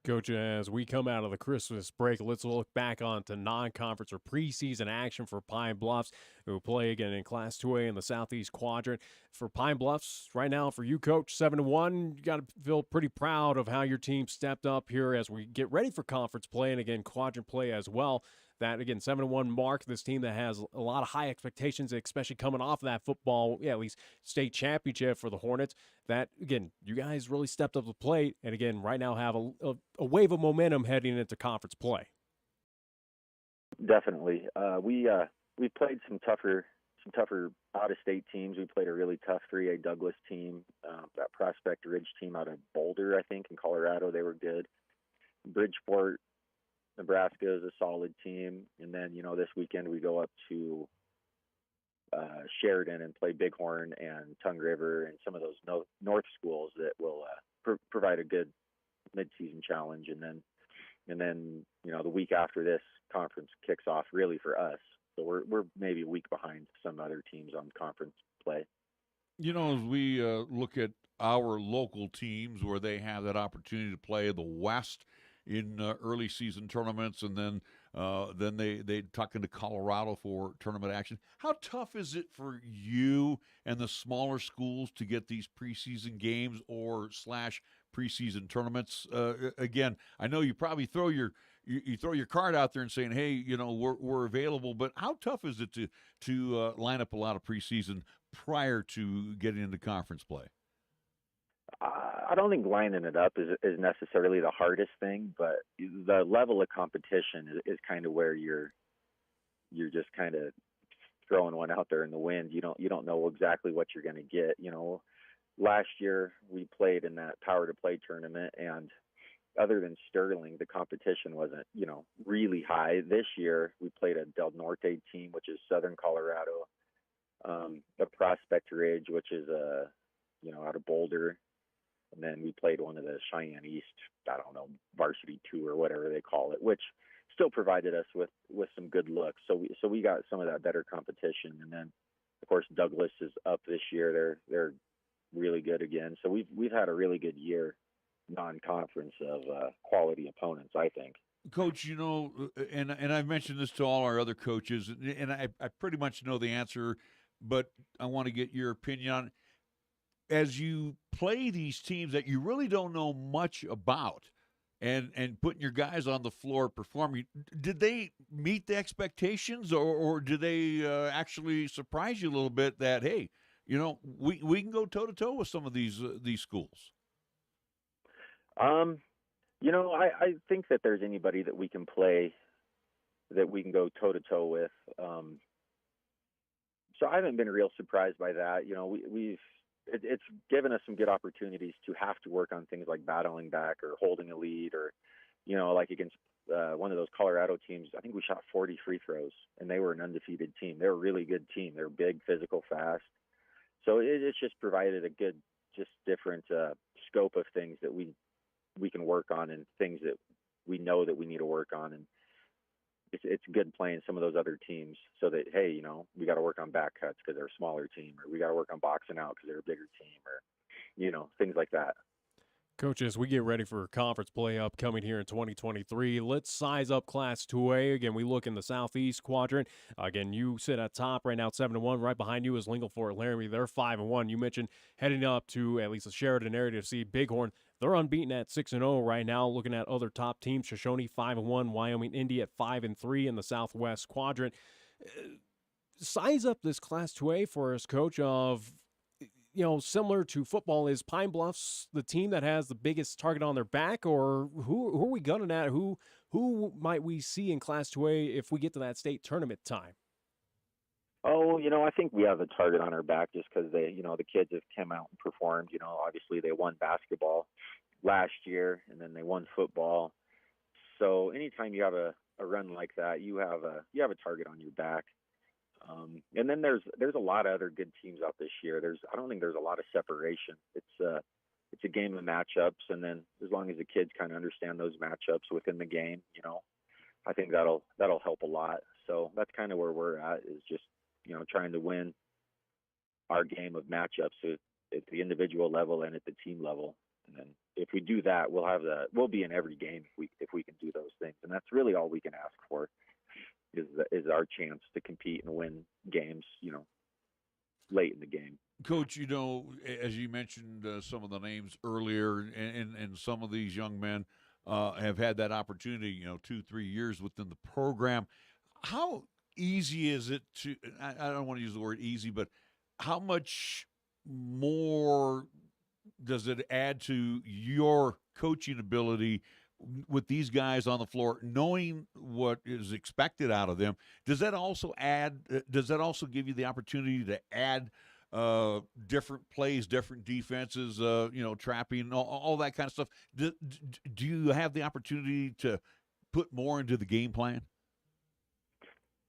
Coach, as we come out of the Christmas break, let's look back on to non-conference or preseason action for Pine Bluffs, who play again in Class 2A in the Southeast Quadrant. For Pine Bluffs, right now, for you, Coach, 7-1, you got to feel pretty proud of how your team stepped up here as we get ready for conference play and, again, quadrant play as well. That, again, 7-1 mark, this team that has a lot of high expectations, especially coming off of that football, at least state championship for the Hornets. That, again, you guys really stepped up the plate and, again, right now have a wave of momentum heading into conference play. Definitely. We played some tougher out-of-state teams. We played a really tough 3A Douglas team, that Prospect Ridge team out of Boulder, I think, in Colorado. They were good. Bridgeport, Nebraska is a solid team. And then, this weekend we go up to Sheridan and play Bighorn and Tongue River and some of those north schools that will provide a good mid-season challenge. And then the week after this, conference kicks off really for us. So we're maybe a week behind some other teams on conference play. As we look at our local teams where they have that opportunity to play the West in early season tournaments, and then they tuck into Colorado for tournament action. How tough is it for you and the smaller schools to get these preseason games or / preseason tournaments? Again, I know you probably throw your card out there and saying, hey, we're available, but how tough is it to line up a lot of preseason prior to getting into conference play? I don't think lining it up is necessarily the hardest thing, but the level of competition is kind of where you're just kind of throwing one out there in the wind. You don't know exactly what you're going to get. Last year we played in that power to play tournament, and other than Sterling, the competition wasn't really high. This year we played a Del Norte team, which is Southern Colorado, a Prospect Ridge, which is out of Boulder. And then we played one of the Cheyenne East, varsity 2 or whatever they call it, which still provided us with some good looks. So we got some of that better competition. And then, of course, Douglas is up this year. They're really good again. So we've had a really good year, non-conference, of quality opponents, I think. Coach, and I've mentioned this to all our other coaches, and I pretty much know the answer, but I want to get your opinion on it. As you play these teams that you really don't know much about and putting your guys on the floor performing, did they meet the expectations, or did they actually surprise you a little bit that, hey, we can go toe-to-toe with some of these schools? I think that there's anybody that we can play, that we can go toe-to-toe with. So I haven't been real surprised by that. It's given us some good opportunities to have to work on things like battling back or holding a lead, or, like against one of those Colorado teams. I think we shot 40 free throws, and they were an undefeated team. They're a really good team. They're big, physical, fast. So it's just provided a good, just different scope of things that we can work on, and things that we know that we need to work on. And it's good playing some of those other teams, so that, hey, we got to work on back cuts because they're a smaller team, or we got to work on boxing out because they're a bigger team, or, things like that. Coaches, we get ready for conference play upcoming here in 2023. Let's size up Class 2A. Again, we look in the Southeast Quadrant. Again, you sit at top right now at 7-1. Right behind you is Lingle Fort Laramie. They're 5-1. You mentioned heading up to at least the Sheridan area to see Bighorn. They're unbeaten at 6-0 right now. Looking at other top teams, Shoshone 5-1, Wyoming Indy at 5-3 in the Southwest Quadrant. Size up this Class 2A for us, Coach, of, similar to football. Is Pine Bluffs the team that has the biggest target on their back, or who are we gunning at? Who might we see in Class 2A if we get to that state tournament time? Oh, I think we have a target on our back just because the kids have come out and performed. Obviously they won basketball last year, and then they won football. So anytime you have a run like that, you have a target on your back. And then there's a lot of other good teams out this year. I don't think there's a lot of separation. It's a game of matchups, and then as long as the kids kind of understand those matchups within the game, I think that'll help a lot. So that's kind of where we're at, is just trying to win our game of matchups at the individual level and at the team level. And then if we do that, we'll be in every game if we can do those things. And that's really all we can ask for is our chance to compete and win games, late in the game. Coach, as you mentioned some of the names earlier, and some of these young men have had that opportunity, 2-3 years within the program. How easy is it to, I don't want to use the word easy, but how much more does it add to your coaching ability with these guys on the floor, knowing what is expected out of them? Does that also give you the opportunity to add different plays, different defenses, trapping, all that kind of stuff? Do you have the opportunity to put more into the game plan?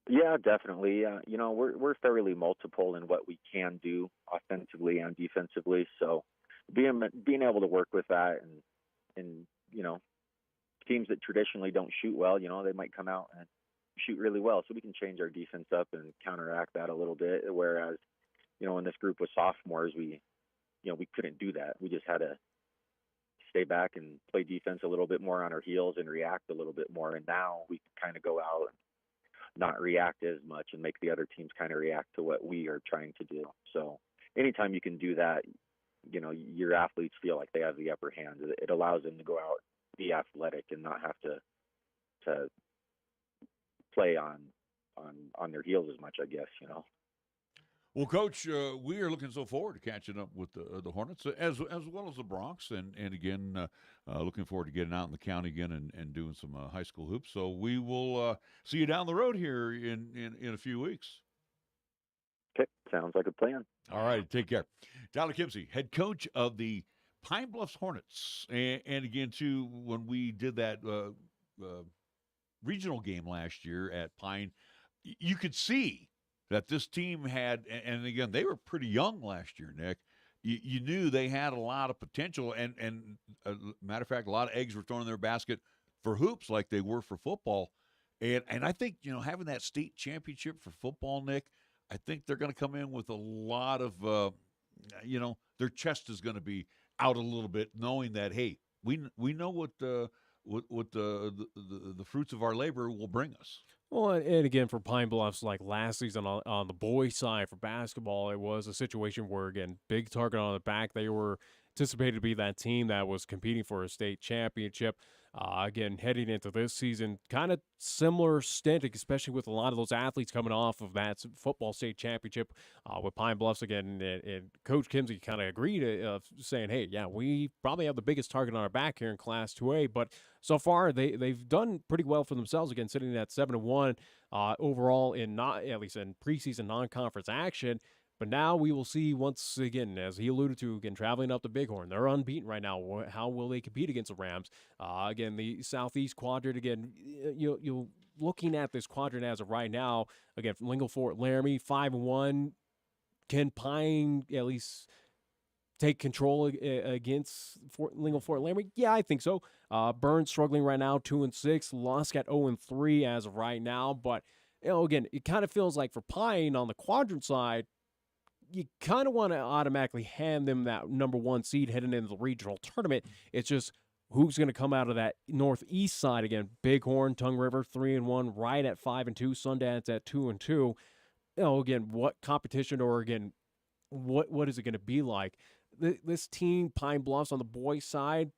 Yeah, definitely. We're fairly multiple in what we can do offensively and defensively. So being able to work with that, and teams that traditionally don't shoot well, they might come out and shoot really well. So we can change our defense up and counteract that a little bit. Whereas, in this group with sophomores, we couldn't do that. We just had to stay back and play defense a little bit more on our heels and react a little bit more. And now we can kind of go out and not react as much and make the other teams kind of react to what we are trying to do. So anytime you can do that, your athletes feel like they have the upper hand. It allows them to go out, be athletic, and not have to play on their heels as much, I guess. Well, Coach, we are looking so forward to catching up with the Hornets as well as the Bronx, and again, looking forward to getting out in the county again and doing some high school hoops. So we will see you down the road here in a few weeks. Okay, sounds like a plan. All right, take care. Tyler Kimsey, head coach of the Pine Bluffs Hornets, and again too, when we did that regional game last year at Pine, you could see that this team had, and again, they were pretty young last year, Nick. You knew they had a lot of potential, and matter of fact, a lot of eggs were thrown in their basket for hoops like they were for football. And I think, having that state championship for football, Nick, I think they're going to come in with a lot of, their chest is going to be out a little bit, knowing that, hey, we know what the fruits of our labor will bring us. Well, and again, for Pine Bluffs, like last season on the boys' side for basketball, it was a situation where, again, big target on the back. They were anticipated to be that team that was competing for a state championship. Again, heading into this season, kind of similar stint, especially with a lot of those athletes coming off of that football state championship with Pine Bluffs again. And Coach Kimsey kind of agreed, saying, hey, yeah, we probably have the biggest target on our back here in Class 2A. But so far, they've done pretty well for themselves, again, sitting at 7-1 overall at least in preseason non-conference action. But now we will see, once again, as he alluded to, again, traveling up to Bighorn. They're unbeaten right now. How will they compete against the Rams? Again, the Southeast quadrant, again, you're looking at this quadrant as of right now, again, from Lingle Fort Laramie, 5-1. Can Pine at least take control against Lingle Fort Laramie? Yeah, I think so. Burns struggling right now, 2-6. Lusk at 0-3 as of right now. But, again, it kind of feels like for Pine on the quadrant side, you kind of want to automatically hand them that number one seed heading into the regional tournament. It's just who's going to come out of that northeast side again. Bighorn, Tongue River, 3-1, right at 5-2, Sundance at 2-2. Again, what competition, or again, what is it going to be like? This team, Pine Bluffs, on the boys' side,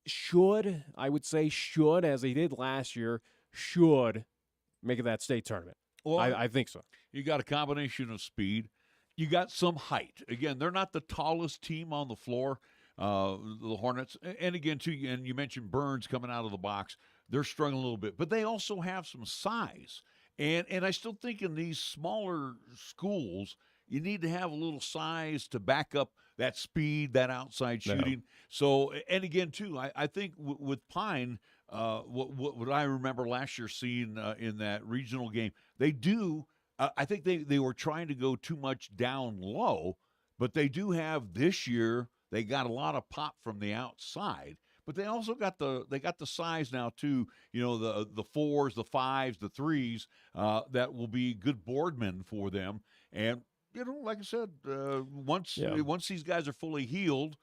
should, as they did last year, should make it that state tournament. Well, I think so. You got a combination of speed. You got some height. Again, they're not the tallest team on the floor, the Hornets. And again, too, and you mentioned Burns coming out of the box. They're struggling a little bit. But they also have some size. And I still think in these smaller schools, you need to have a little size to back up that speed, that outside Yeah. shooting. So, and again, too, I think with Pine, what I remember last year seeing in that regional game, they do. I think they were trying to go too much down low, but they do have this year. They got a lot of pop from the outside, but they also got the size now too. You know, the fours, the fives, the threes that will be good boardmen for them. And you know, like I said, once these guys are fully healed,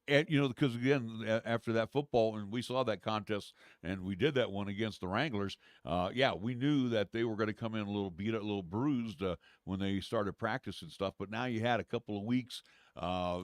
and you know, because again, after that football, and we saw that contest, and we did that one against the Wranglers. We knew that they were going to come in a little beat up, a little bruised when they started practice and stuff. But now you had a couple of weeks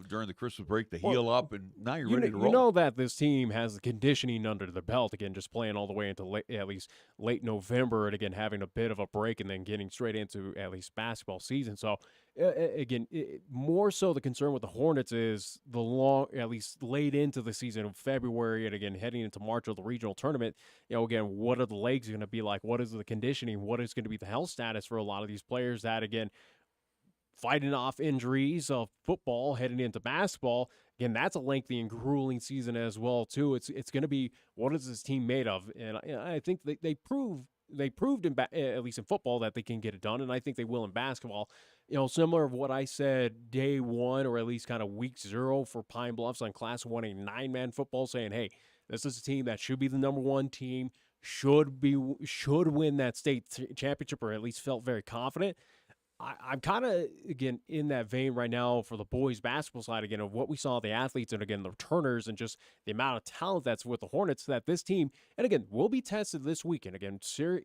during the Christmas break to heal up, and now you're ready to roll. You know that this team has the conditioning under the belt, again, just playing all the way into at least late November, and again, having a bit of a break and then getting straight into at least basketball season. So, again, more so the concern with the Hornets is the long, at least late into the season of February, and again, heading into March of the regional tournament, you know, again, what are the legs going to be like? What is the conditioning? What is going to be the health status for a lot of these players that, again, fighting off injuries of football, heading into basketball? Again, that's a lengthy and grueling season as well, too. It's going to be, what is this team made of? And I think they proved at least in football that they can get it done, and I think they will in basketball. You know, similar to what I said day one, or at least kind of week 0 for Pine Bluffs on Class 1A 9-man football, saying, hey, this is a team that should be the number one team, should win that state championship, or at least felt very confident. I'm kind of, again, in that vein right now for the boys basketball side, again, of what we saw, the athletes and, again, the returners and just the amount of talent that's with the Hornets, that this team, and again, will be tested this weekend. Again,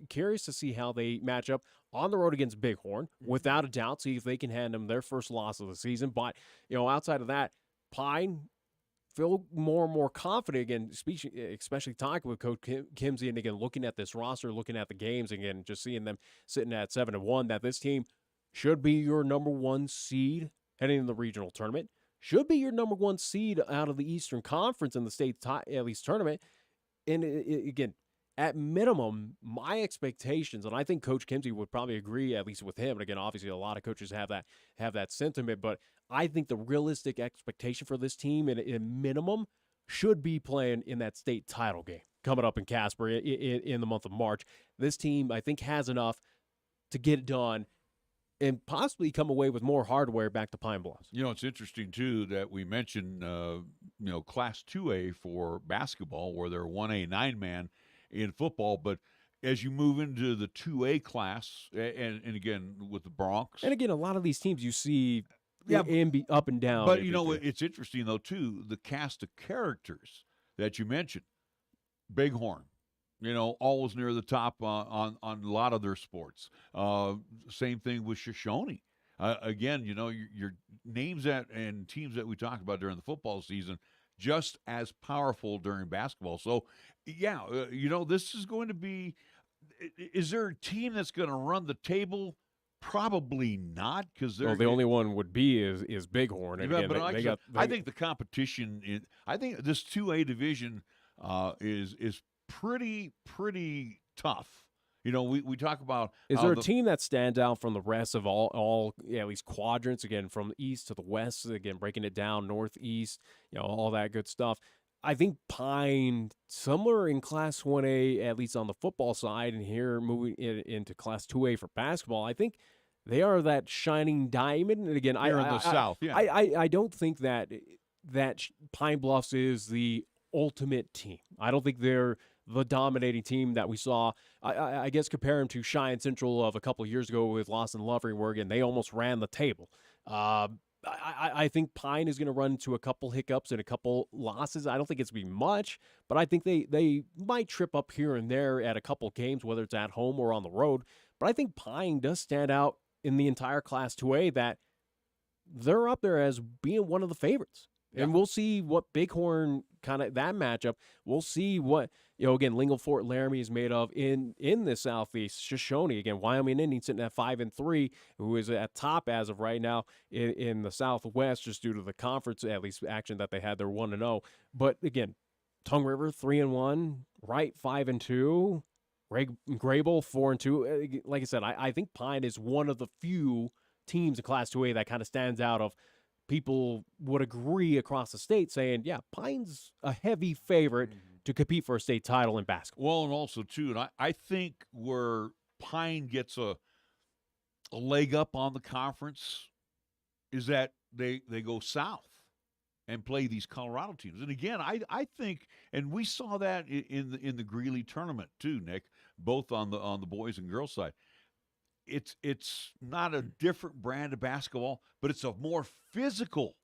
curious to see how they match up on the road against Bighorn, without a doubt, see if they can hand them their first loss of the season. But, you know, outside of that, Pine feel more and more confident, again, especially talking with Coach Kimsey, and again, looking at this roster, looking at the games, again, just seeing them sitting at 7-1, that this team should be your number one seed heading in the regional tournament, should be your number one seed out of the Eastern Conference in the state at least tournament. And again, at minimum, my expectations, and I think Coach Kimsey would probably agree, at least with him. And again, obviously, a lot of coaches have that sentiment, but I think the realistic expectation for this team, at minimum, should be playing in that state title game coming up in Casper in the month of March. This team, I think, has enough to get it done and possibly come away with more hardware back to Pine Bluffs. You know, it's interesting, too, that we mentioned, Class 2A for basketball, where they're 1A 9-man in football. But as you move into the 2A class, and again, with the Bronx. And again, a lot of these teams you see up and down. But, you know, it's interesting, though, too, the cast of characters that you mentioned. Bighorn. You know, always near the top on a lot of their sports. Same thing with Shoshone. Again, you know, your names and teams that we talked about during the football season, just as powerful during basketball. So, this is going to be – is there a team that's going to run the table? Probably not, because they're the only one would be is Bighorn. And again, I think the competition – I think this 2A division is pretty tough. You know, we talk about is there a team that stands out from the rest of all at least quadrants, again, from east to the west, again, breaking it down, northeast, you know, all that good stuff. I think Pine, somewhere in Class 1A, at least on the football side, and here moving into Class 2A for basketball, I think they are that shining diamond. And again, in the South. I don't think that Pine Bluffs is the ultimate team. I don't think they're the dominating team that we saw. I guess compare them to Cheyenne Central of a couple of years ago with Lawson Lovering, where again they almost ran the table. I think Pine is going to run into a couple hiccups and a couple losses. I don't think it's going to be much, but I think they might trip up here and there at a couple games, whether it's at home or on the road. But I think Pine does stand out in the entire Class 2A, that they're up there as being one of the favorites. Yeah. And we'll see what Bighorn, kind of that matchup, we'll see what, again, Lingle Fort Laramie is made of in the Southeast. Shoshone, again, Wyoming Indians sitting at 5-3, who is at top as of right now in the Southwest, just due to the conference, at least action that they had. They're 1-0. But again, Tongue River 3-1, Wright 5-2. Grable 4-2. Like I said, I think Pine is one of the few teams in Class 2A that kind of stands out of people would agree across the state saying, yeah, Pine's a heavy favorite to compete for a state title in basketball. Well, and also, too, and I think where Pine gets a leg up on the conference is that they go south and play these Colorado teams. And again, I think, and we saw that in the Greeley tournament too, Nick, both on the boys and girls side. It's not a different brand of basketball, but it's a more physical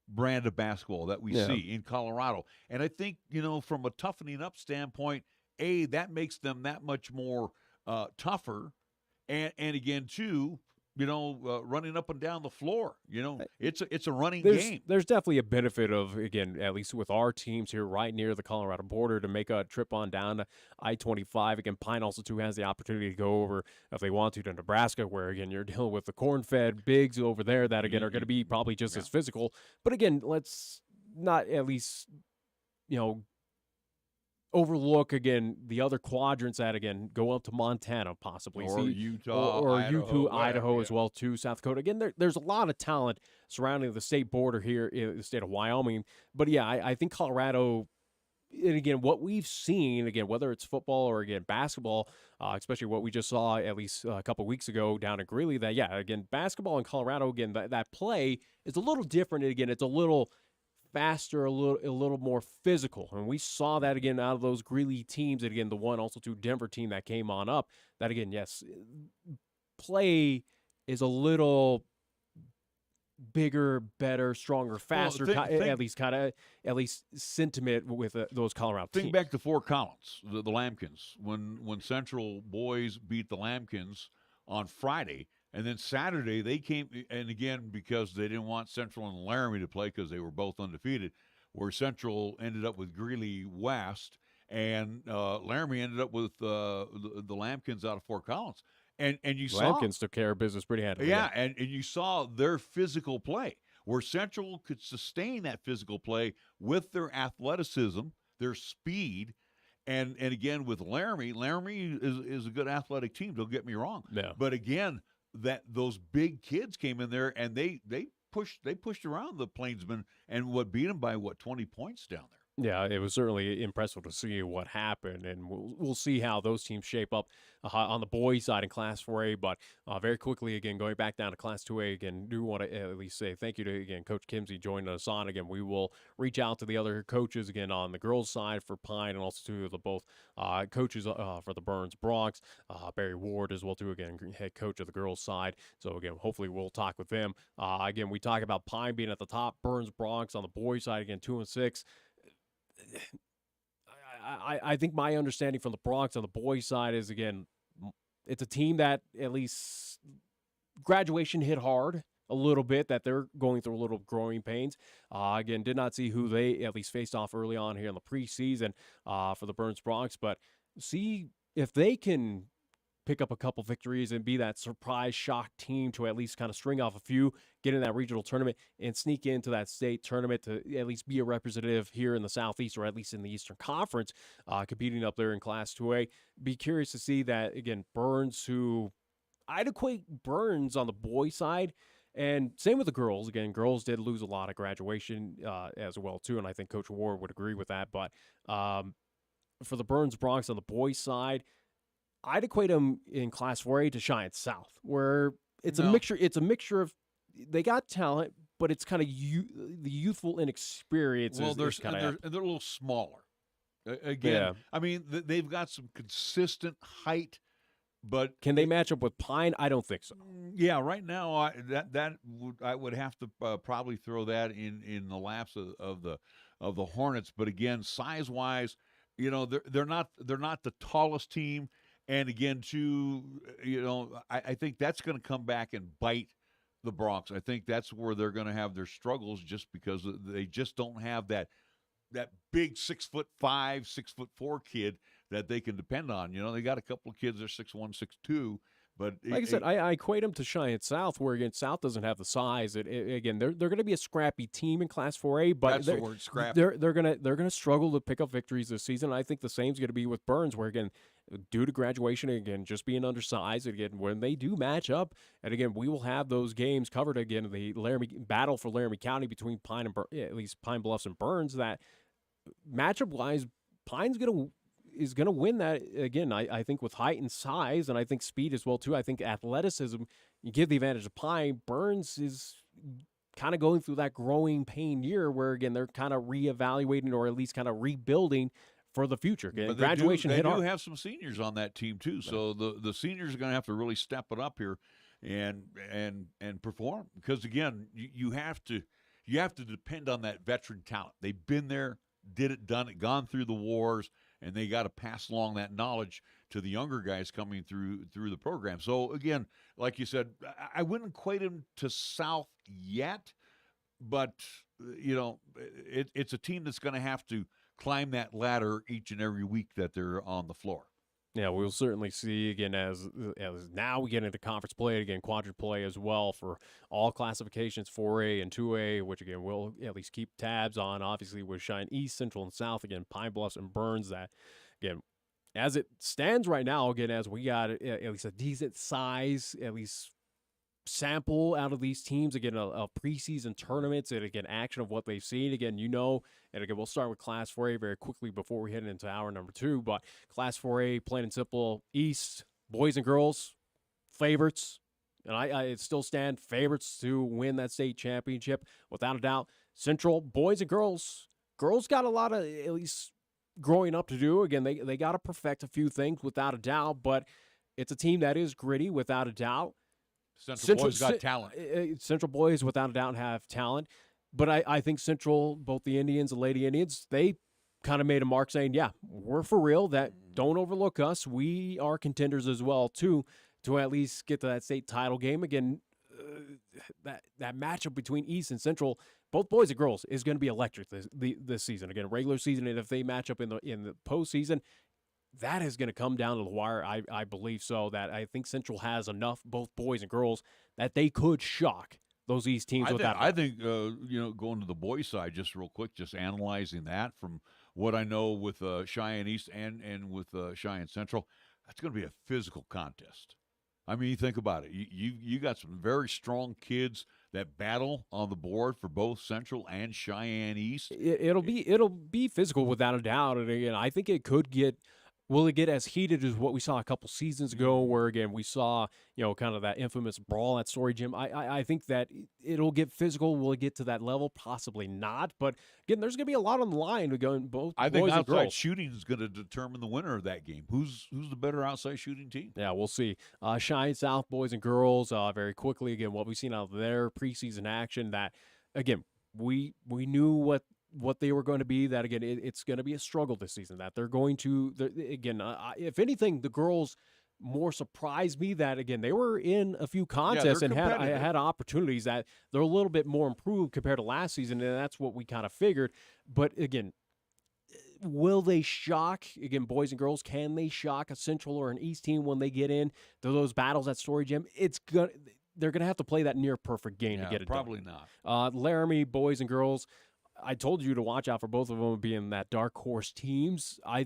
brand of basketball that we see in Colorado. And I think, from a toughening up standpoint, that makes them that much more tougher. And again, too, running up and down the floor. It's a running game. There's definitely a benefit of, again, at least with our teams here right near the Colorado border, to make a trip on down to I-25. Again, Pine also, too, has the opportunity to go over, if they want to Nebraska, where, again, you're dealing with the corn-fed bigs over there that, again, are going to be probably just as physical. But, again, let's not at least, overlook, again, the other quadrants that, again, go up to Montana possibly. Or Utah. Or Idaho, Idaho as well, too, South Dakota. Again, there's a lot of talent surrounding the state border here in the state of Wyoming. But, yeah, I think Colorado, and again, what we've seen, again, whether it's football or, again, basketball, especially what we just saw at least a couple weeks ago down in Greeley, that, yeah, again, basketball in Colorado, again, that play is a little different. And, again, it's a little faster, a little more physical. And we saw that, again, out of those Greeley teams. And, again, the one also to Denver team that came on up, that, again, yes, play is a little bigger, better, stronger, faster, at least sentiment with those Colorado teams. Think back to Fort Collins, the Lambkins, when Central boys beat the Lambkins on Friday. And then Saturday they came, and again, because they didn't want Central and Laramie to play because they were both undefeated, where Central ended up with Greeley West, and Laramie ended up with the Lambkins out of Fort Collins. And you saw Lambkins took care of business pretty handily. Yeah, and you saw their physical play, where Central could sustain that physical play with their athleticism, their speed. And again, with Laramie is a good athletic team, don't get me wrong. Yeah. But again, that those big kids came in there and they pushed around the Plainsmen and beat them by 20 points down there. Yeah, it was certainly impressive to see what happened, and we'll see how those teams shape up on the boys' side in Class 4A. But very quickly, again, going back down to Class 2A, again, do want to at least say thank you to, again, Coach Kimsey joining us on. Again, we will reach out to the other coaches, again, on the girls' side for Pine, and also to the both coaches for the Burns Bronx, Barry Ward as well, too, again, head coach of the girls' side. So, again, hopefully we'll talk with them. Again, we talk about Pine being at the top, Burns Bronx on the boys' side, again, 2-6. I think my understanding from the Bronx on the boys' side is, again, it's a team that at least graduation hit hard a little bit, that they're going through a little growing pains. Again, did not see who they at least faced off early on here in the preseason for the Burns Bronx, but see if they can pick up a couple victories and be that surprise shock team to at least kind of string off a few, get in that regional tournament, and sneak into that state tournament to at least be a representative here in the Southeast, or at least in the Eastern Conference, competing up there in Class 2A. Be curious to see that, again, Burns, who I'd equate Burns on the boys' side, and same with the girls. Again, girls did lose a lot of graduation as well, too, and I think Coach Ward would agree with that. But for the Burns Bronx on the boys' side, I'd equate them in Class 4A to Cheyenne South, where it's a mixture. It's a mixture of, they got talent, but it's kind of the youthful inexperience. Well, they're a little smaller. Again, I mean, they've got some consistent height, but can they match up with Pine? I don't think so. Yeah, right now I would have to probably throw that in the laps of the Hornets. But again, size wise, they're not the tallest team. And again, too, I think that's going to come back and bite the Bronx. I think that's where they're going to have their struggles, just because they just don't have that big 6'5", 6'4" kid that they can depend on. They got a couple of kids that are 6'1", 6'2", But like I said, I equate them to Cheyenne South, where again South doesn't have the size. Again, they're going to be a scrappy team in Class 4A, but that's the word, scrappy. They're gonna struggle to pick up victories this season. I think the same's going to be with Burns, where again, due to graduation, again, just being undersized, again, when they do match up, and again, we will have those games covered again. The Laramie battle for Laramie County between Pine and at least Pine Bluffs and Burns. That matchup wise, Pine's is going to win that again. I think with height and size, and I think speed as well too. I think athleticism, you give the advantage to Pine. Burns is kind of going through that growing pain year where again they're kind of reevaluating or at least kind of rebuilding for the future. Again, but graduation they hit do hard. have some seniors on that team too, so the seniors are going to have to really step it up here and perform, because again you have to depend on that veteran talent. They've been there, did it, done it, gone through the wars, and they got to pass along that knowledge to the younger guys coming through the program. So again, like you said, I wouldn't equate them to South yet, but it's a team that's going to have to climb that ladder each and every week that they're on the floor. Yeah, we'll certainly see again as now we get into conference play again, quadrant play as well for all classifications, 4A and 2A, which again we'll at least keep tabs on. Obviously, with Cheyenne East, Central, and South again, Pine Bluffs and Burns. That again, as it stands right now, again as we got at least a decent size, at least sample out of these teams, again a preseason tournaments and again action of what they've seen. Again, and again we'll start with Class 4A very quickly before we head into hour number 2. But Class 4A, plain and simple, East boys and girls favorites, and I still stand favorites to win that state championship without a doubt. Central boys and girls got a lot of at least growing up to do. Again, they got to perfect a few things without a doubt, but it's a team that is gritty without a doubt. Central boys got talent. Central boys, without a doubt, have talent. But I think Central, both the Indians and Lady Indians, they kind of made a mark saying, yeah, we're for real. That don't overlook us. We are contenders as well, too, to at least get to that state title game. Again, that matchup between East and Central, both boys and girls, is going to be electric this season. Again, regular season, and if they match up in the postseason, that is going to come down to the wire, I believe so, that I think Central has enough, both boys and girls, that they could shock those East teams without. I think going to the boys' side just real quick, just analyzing that from what I know with Cheyenne East and with Cheyenne Central, that's going to be a physical contest. I mean, you think about it. You got some very strong kids that battle on the board for both Central and Cheyenne East. It'll be physical without a doubt, and again, I think it could get. Will it get as heated as what we saw a couple seasons ago, where, again, we saw, kind of that infamous brawl at Story Gym? I think that it'll get physical. Will it get to that level? Possibly not. But, again, there's going to be a lot on the line to go in both boys and girls. I think outside shooting is going to determine the winner of that game. Who's the better outside shooting team? Yeah, we'll see. Cheyenne South, boys and girls, very quickly, again, what we've seen out of their preseason action, that, again, we knew what they were going to be, that again it's going to be a struggle this season, that they're going to again if anything, the girls more surprised me, that again they were in a few contests and had opportunities, that they're a little bit more improved compared to last season, and that's what we kind of figured. But again, will they shock, again, boys and girls, can they shock a Central or an East team when they get in to those battles at Story Gym? They're going to have to play that near perfect game to get it probably done. Not Laramie boys and girls, I told you to watch out for both of them being that dark horse teams. I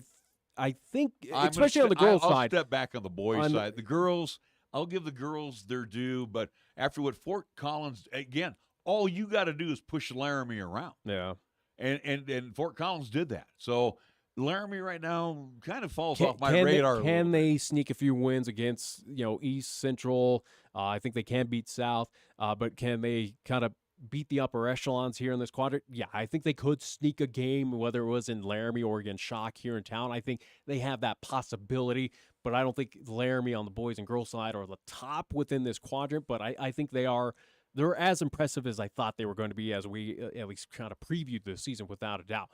think, especially on the girls' side. I'll step back on the boys' side. The girls, I'll give the girls their due, but after what Fort Collins, again, all you got to do is push Laramie around. Yeah. And Fort Collins did that. So Laramie right now kind of falls off my radar. Can they sneak a few wins against, East, Central? I think they can beat South, but can they kind of beat the upper echelons here in this quadrant? Yeah, I think they could sneak a game, whether it was in Laramie or against Shock here in town. I think they have that possibility, but I don't think Laramie on the boys and girls side are the top within this quadrant, but I think they're as impressive as I thought they were going to be, as we at least kind of previewed this season without a doubt.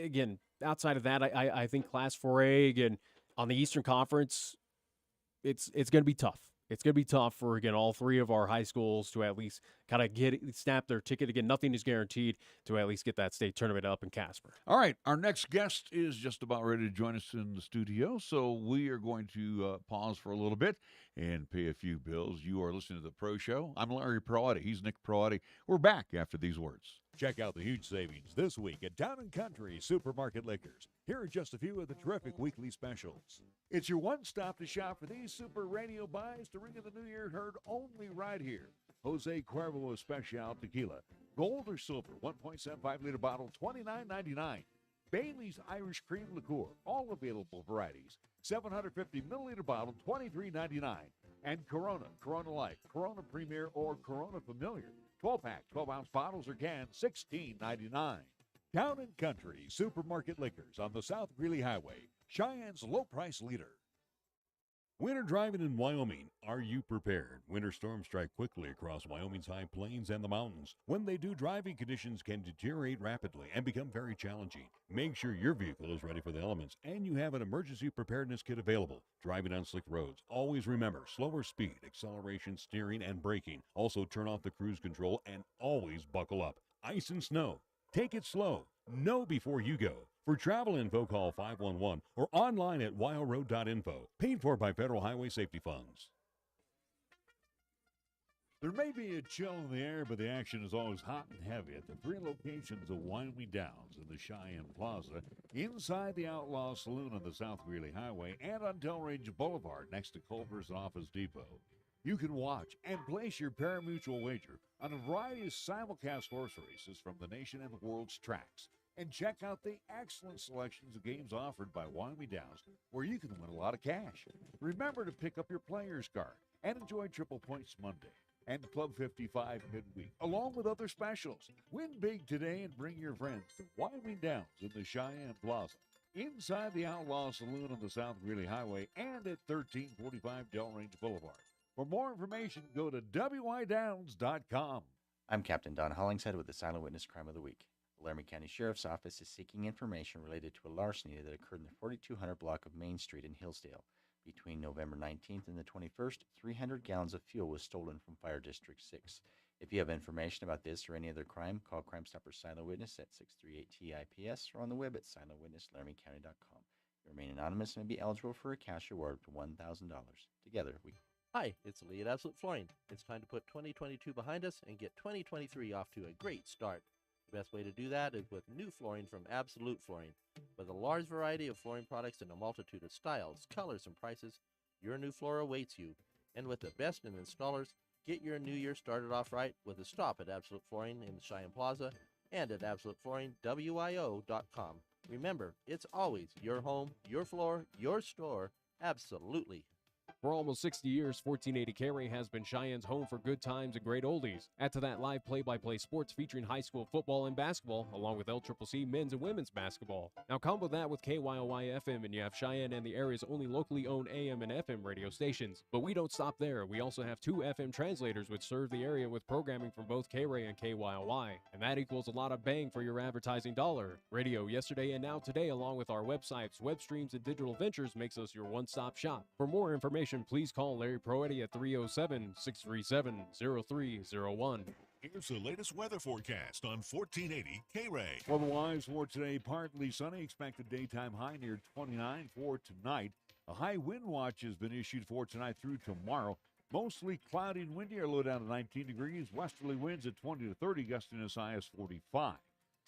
Again, outside of that, I think Class 4A, again, on the Eastern Conference, it's going to be tough. It's going to be tough for, again, all three of our high schools to at least kind of snap their ticket. Again, nothing is guaranteed to at least get that state tournament up in Casper. All right, our next guest is just about ready to join us in the studio, so we are going to pause for a little bit and pay a few bills. You are listening to the Pro Show. I'm Larry Proietti. He's Nick Proietti. We're back after these words. Check out the huge savings this week at Town & Country Supermarket Liquors. Here are just a few of the terrific weekly specials. It's your one-stop to shop for these super radio buys to ring in the new year heard only right here. Jose Cuervo Especial Tequila, gold or silver, 1.75-liter bottle, $29.99. Bailey's Irish Cream Liqueur, all available varieties, 750-milliliter bottle, $23.99. And Corona, Corona Light, Corona Premier, or Corona Familiar, 12-pack, 12-ounce bottles or cans, $16.99. Town & Country Supermarket Liquors on the South Greeley Highway, Cheyenne's low-price leader. Winter driving in Wyoming. Are you prepared? Winter storms strike quickly across Wyoming's high plains and the mountains. When they do, driving conditions can deteriorate rapidly and become very challenging. Make sure your vehicle is ready for the elements and you have an emergency preparedness kit available. Driving on slick roads, always remember slower speed, acceleration, steering, and braking. Also turn off the cruise control and always buckle up. Ice and snow. Take it slow. Know before you go. For travel info, call 511 or online at wyoroad.info. Paid for by Federal Highway Safety Funds. There may be a chill in the air, but the action is always hot and heavy at the three locations of Wyoming Downs in the Cheyenne Plaza, inside the Outlaw Saloon on the South Greeley Highway, and on Delrange Boulevard next to Culver's Office Depot. You can watch and place your pari-mutuel wager on a variety of simulcast horse races from the nation and the world's tracks. And check out the excellent selections of games offered by Wyoming Downs, where you can win a lot of cash. Remember to pick up your player's card and enjoy Triple Points Monday and Club 55 midweek, along with other specials. Win big today and bring your friends to Wyoming Downs in the Cheyenne Plaza, inside the Outlaw Saloon on the South Greeley Highway and at 1345 Delrange Boulevard. For more information, go to wydowns.com. I'm Captain Don Hollingshead with the Silent Witness Crime of the Week. The Laramie County Sheriff's Office is seeking information related to a larceny that occurred in the 4200 block of Main Street in Hillsdale. Between November 19th and the 21st, 300 gallons of fuel was stolen from Fire District 6. If you have information about this or any other crime, call Crime Stopper Silent Witness at 638-TIPS or on the web at silentwitnesslaramiecounty.com. You remain anonymous and may be eligible for a cash reward of $1,000. Together, we... Hi, it's Lee at Absolute Flooring. It's time to put 2022 behind us and get 2023 off to a great start. The best way to do that is with new flooring from Absolute Flooring. With a large variety of flooring products and a multitude of styles, colors, and prices, your new floor awaits you. And with the best in installers, get your new year started off right with a stop at Absolute Flooring in the Cheyenne Plaza and at AbsoluteFlooringWIO.com. Remember, it's always your home, your floor, your store, absolutely. For almost 60 years, 1480 K-Ray has been Cheyenne's home for good times and great oldies. Add to that live play-by-play sports featuring high school football and basketball, along with LCCC men's and women's basketball. Now combo that with KYOY-FM and you have Cheyenne and the area's only locally owned AM and FM radio stations. But we don't stop there. We also have 2 FM translators which serve the area with programming from both K-Ray and KYOY. And that equals a lot of bang for your advertising dollar. Radio yesterday and now today, along with our websites, web streams, and digital ventures makes us your one-stop shop. For more information, please call Larry Proietti at 307-637-0301. Here's the latest weather forecast on 1480 K-Ray. Otherwise, for today, partly sunny. Expected daytime high near 29 for tonight. A high wind watch has been issued for tonight through tomorrow. Mostly cloudy and windy. Our low down to 19 degrees. Westerly winds at 20 to 30, gusting as high as 45.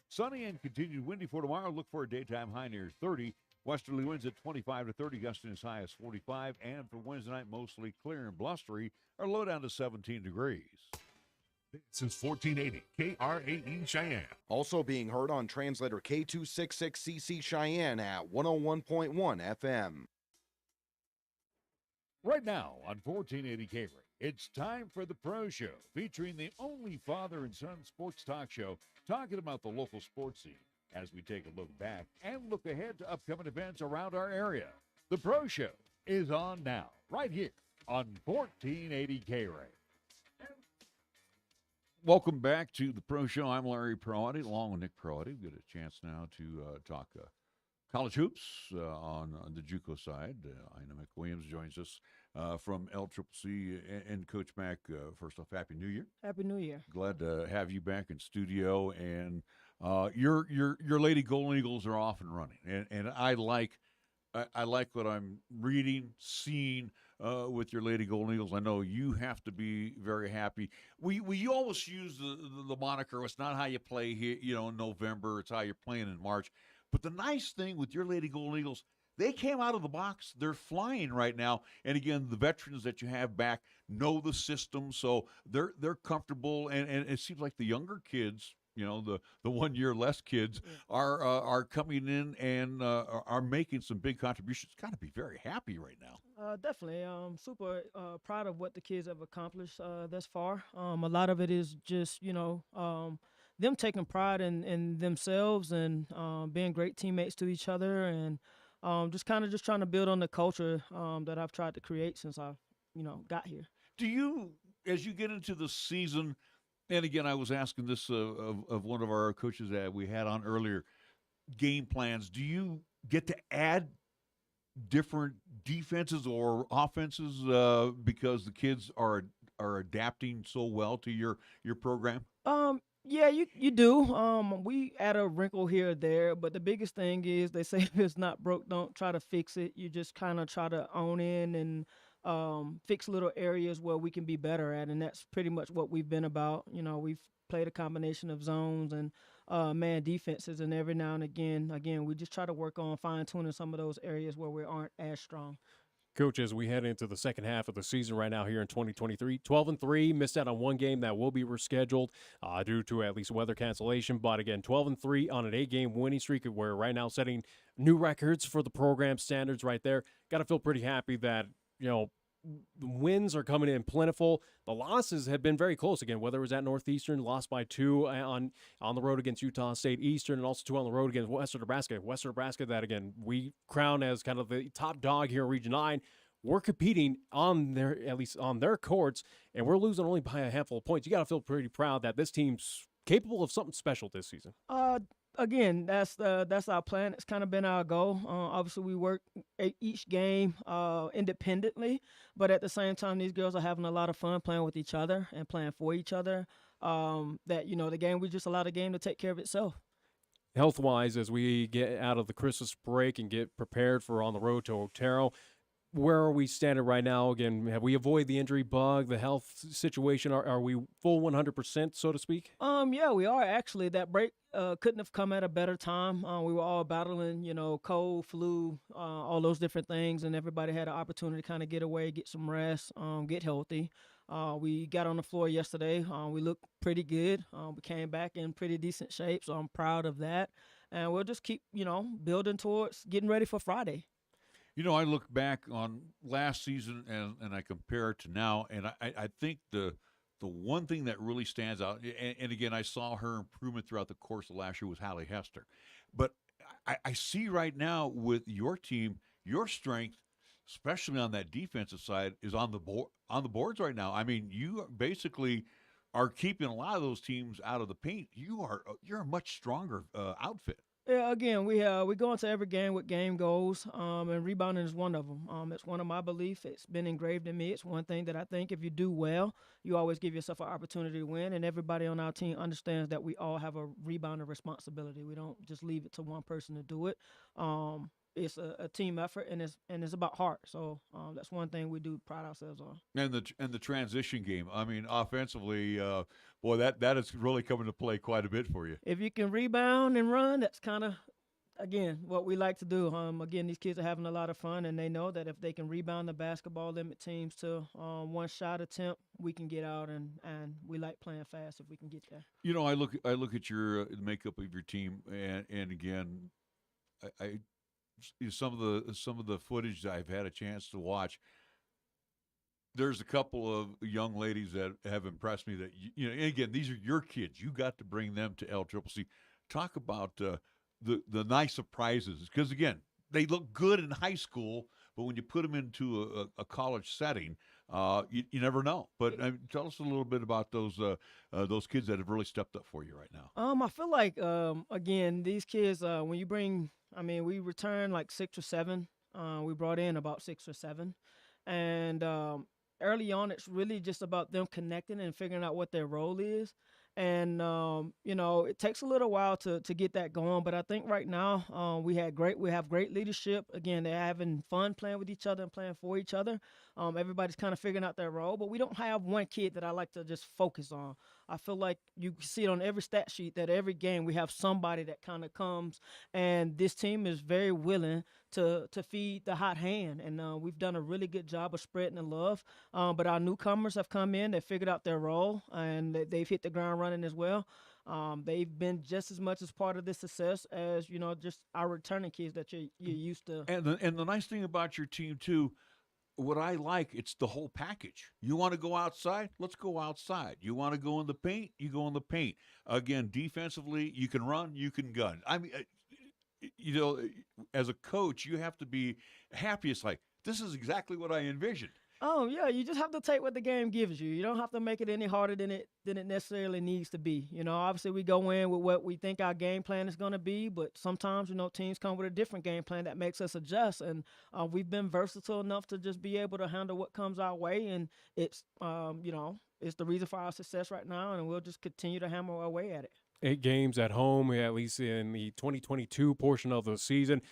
Sunny and continued windy for tomorrow. Look for a daytime high near 30. Westerly winds at 25 to 30, gusting as high as 45. And for Wednesday night, mostly clear and blustery. Our low down to 17 degrees. This is 1480 KRAE Cheyenne. Also being heard on translator K266CC Cheyenne at 101.1 FM. Right now on 1480 K-Ray, it's time for the Pro Show, featuring the only father and son sports talk show talking about the local sports scene, as we take a look back and look ahead to upcoming events around our area. The Pro Show is on now, right here on 1480 K-Ray. Welcome back to the Pro Show. I'm Larry Proietti, along with Nick Proietti. We get a chance now to talk college hoops on the JUCO side. Ayana McWilliams joins us from LCCC. And Coach Mack, first off, Happy New Year. Happy New Year. Glad to have you back in studio. And your Lady Golden Eagles are off and running, and I like what I'm reading, seeing with your Lady Golden Eagles. I know you have to be very happy. We always use the moniker, it's not how you play here, in November, it's how you're playing in March. But the nice thing with your Lady Golden Eagles, they came out of the box. They're flying right now. And again, the veterans that you have back know the system, so they're comfortable. And it seems like the younger kids, the 1 year less kids are coming in and are making some big contributions. Got to be very happy right now. Definitely. Super proud of what the kids have accomplished thus far. A lot of it is just, them taking pride in themselves and being great teammates to each other, and just trying to build on the culture that I've tried to create since I've, got here. Do you, as you get into the season, and again, I was asking this of one of our coaches that we had on earlier, game plans, do you get to add different defenses or offenses because the kids are adapting so well to your program? Yeah, you do. We add a wrinkle here or there, but the biggest thing is they say if it's not broke, don't try to fix it. You just kind of try to own in and fix little areas where we can be better at, and that's pretty much what we've been about. We've played a combination of zones and man defenses, and every now and again, we just try to work on fine-tuning some of those areas where we aren't as strong. Coach, as we head into the second half of the season right now here in 2023, 12-3, missed out on one game that will be rescheduled due to at least weather cancellation. But again, 12-3 on an 8-game winning streak, where right now setting new records for the program standards right there. Got to feel pretty happy that, the wins are coming in plentiful. The losses have been very close again, whether it was at Northeastern, lost by 2 on the road against Utah State Eastern, and also 2 on the road against Western Nebraska. Western Nebraska, that again, we crown as kind of the top dog here in Region 9. We're competing at least on their courts, and we're losing only by a handful of points. You got to feel pretty proud that this team's capable of something special this season. Again, that's our plan. It's kind of been our goal. Obviously, we work each game independently, but at the same time, these girls are having a lot of fun playing with each other and playing for each other. The game, we just allow the game to take care of itself. Health-wise, as we get out of the Christmas break and get prepared for on the road to Otero, where are we standing right now? Again, have we avoided the injury bug, the health situation? Are we full 100%, so to speak? Yeah, we are actually. That break couldn't have come at a better time. We were all battling, cold, flu, all those different things, and everybody had an opportunity to kind of get away, get some rest, get healthy. We got on the floor yesterday. We looked pretty good. We came back in pretty decent shape, so I'm proud of that. And we'll just keep, building towards getting ready for Friday. I look back on last season and I compare it to now, and I think the one thing that really stands out, and again, I saw her improvement throughout the course of last year, was Hallie Hester. But I see right now with your team, your strength, especially on that defensive side, is on the boards right now. I mean, you basically are keeping a lot of those teams out of the paint. You're a much stronger outfit. Yeah, again, we go into every game with game goals, and rebounding is one of them. It's one of my beliefs. It's been engraved in me. It's one thing that I think if you do well, you always give yourself an opportunity to win, and everybody on our team understands that we all have a rebounding responsibility. We don't just leave it to one person to do it. It's a team effort, and it's about heart. So that's one thing we do pride ourselves on. And the transition game. I mean, offensively, boy, that is really coming to play quite a bit for you. If you can rebound and run, that's kind of, again, what we like to do. Again, these kids are having a lot of fun, and they know that if they can rebound the basketball, limit teams to one shot attempt, we can get out, and we like playing fast if we can get there. I look at your the makeup of your team, and again, I some of the footage that I've had a chance to watch. There's a couple of young ladies that have impressed me that, and again, these are your kids. You got to bring them to LCCC. Talk about the nice surprises, because again, they look good in high school, but when you put them into a college setting, You never know. But tell us a little bit about those kids that have really stepped up for you right now. I feel like again, these kids when you bring, we return like 6 or 7. We brought in about 6 or 7, and early on, it's really just about them connecting and figuring out what their role is. And it takes a little while to get that going, but I think right now we have great leadership. Again, they're having fun playing with each other and playing for each other. Everybody's kind of figuring out their role, but we don't have one kid that I like to just focus on. I feel like you see it on every stat sheet that every game we have somebody that kind of comes, and this team is very willing to feed the hot hand, and we've done a really good job of spreading the love. But our newcomers have come in, they figured out their role, and they've hit the ground running as well. They've been just as much as part of this success as just our returning kids that you're used to. And the nice thing about your team too, what I like, it's the whole package. You want to go outside? Let's go outside. You want to go in the paint? You go in the paint. Again, defensively, you can run, you can gun. As a coach, you have to be happy. It's like, this is exactly what I envisioned. Oh yeah, you just have to take what the game gives you. You don't have to make it any harder than it necessarily needs to be. Obviously we go in with what we think our game plan is going to be, but sometimes teams come with a different game plan that makes us adjust. And we've been versatile enough to just be able to handle what comes our way, and it's it's the reason for our success right now, and we'll just continue to hammer our way at it. 8 games at home, at least in the 2022 portion of the season,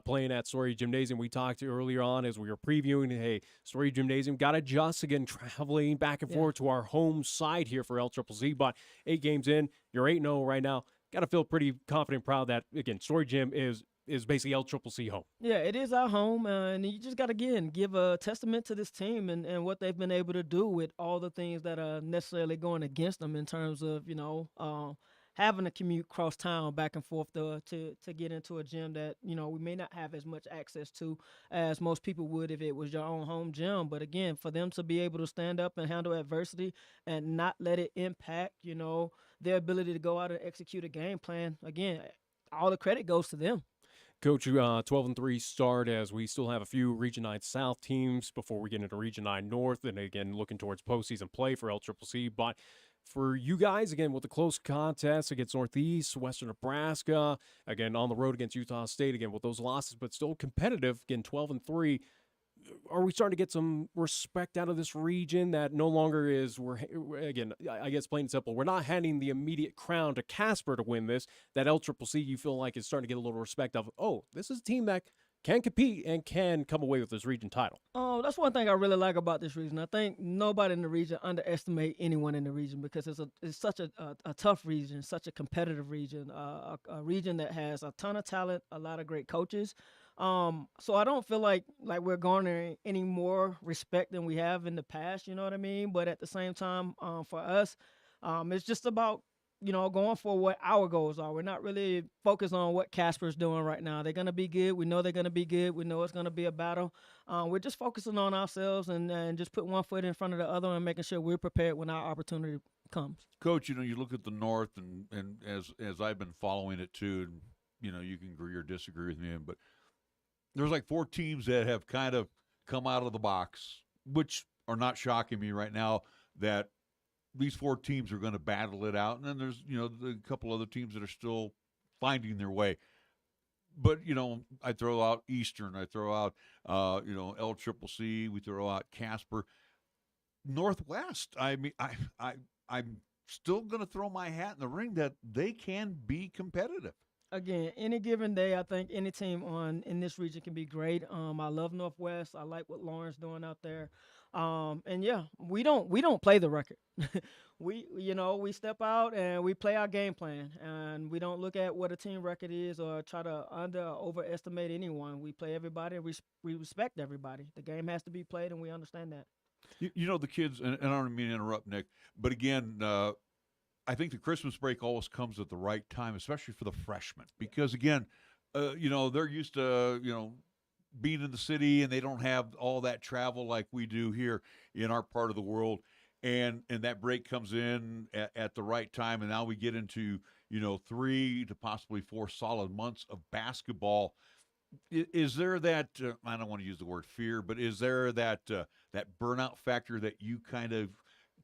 playing at Story Gymnasium. We talked earlier on as we were previewing, hey, Story Gymnasium got to adjust again, traveling back and forth to our home side here for LCCC. But 8 games in, you're 8-0 right now. Got to feel pretty confident and proud that, again, Story Gym is basically LCCC home. Yeah, it is our home, and you just got to, again, give a testament to this team and what they've been able to do with all the things that are necessarily going against them in terms of, having to commute cross town back and forth to get into a gym that, we may not have as much access to as most people would if it was your own home gym. But again, for them to be able to stand up and handle adversity and not let it impact, their ability to go out and execute a game plan, again, all the credit goes to them. Coach, 12-3 start as we still have a few Region 9 South teams before we get into Region 9 North, and again, looking towards postseason play for LCCC. But for you guys, again, with the close contest against Northeast, Western Nebraska, again, on the road against Utah State, again, with those losses, but still competitive, again, 12-3, are we starting to get some respect out of this region that no longer is, again, I guess plain and simple, we're not handing the immediate crown to Casper to win this, that LCCC you feel like is starting to get a little respect of, oh, this is a team that can compete and can come away with this region title? Oh, that's one thing I really like about this region. I think nobody in the region underestimate anyone in the region because it's such a tough region, such a competitive region, a region that has a ton of talent, a lot of great coaches. So I don't feel like we're garnering any more respect than we have in the past, you know what I mean? But at the same time, for us, it's just about, going for what our goals are. We're not really focused on what Casper's doing right now. They're going to be good. We know they're going to be good. We know it's going to be a battle. We're just focusing on ourselves and just put one foot in front of the other and making sure we're prepared when our opportunity comes. Coach, you look at the North, and as I've been following it too, and, you can agree or disagree with me, but there's like 4 teams that have kind of come out of the box, which are not shocking me right now, that these 4 teams are going to battle it out. And then there's, a couple other teams that are still finding their way. But, I throw out Eastern, I throw out, LCCC, we throw out Casper. Northwest, I mean, I'm still going to throw my hat in the ring that they can be competitive. Again, any given day, I think any team in this region can be great. I love Northwest. I like what Lauren's doing out there. And yeah, we don't play the record. we step out and we play our game plan, and we don't look at what a team record is or try to overestimate anyone. We play everybody and we respect everybody. The game has to be played, and we understand that. The kids, and I don't mean to interrupt, Nick, but again, I think the Christmas break always comes at the right time, especially for the freshmen, because again, they're used to, being in the city, and they don't have all that travel like we do here in our part of the world. And that break comes in at the right time. And now we get into, 3 to possibly 4 solid months of basketball. Is there that I don't want to use the word fear, but is there that that burnout factor that you kind of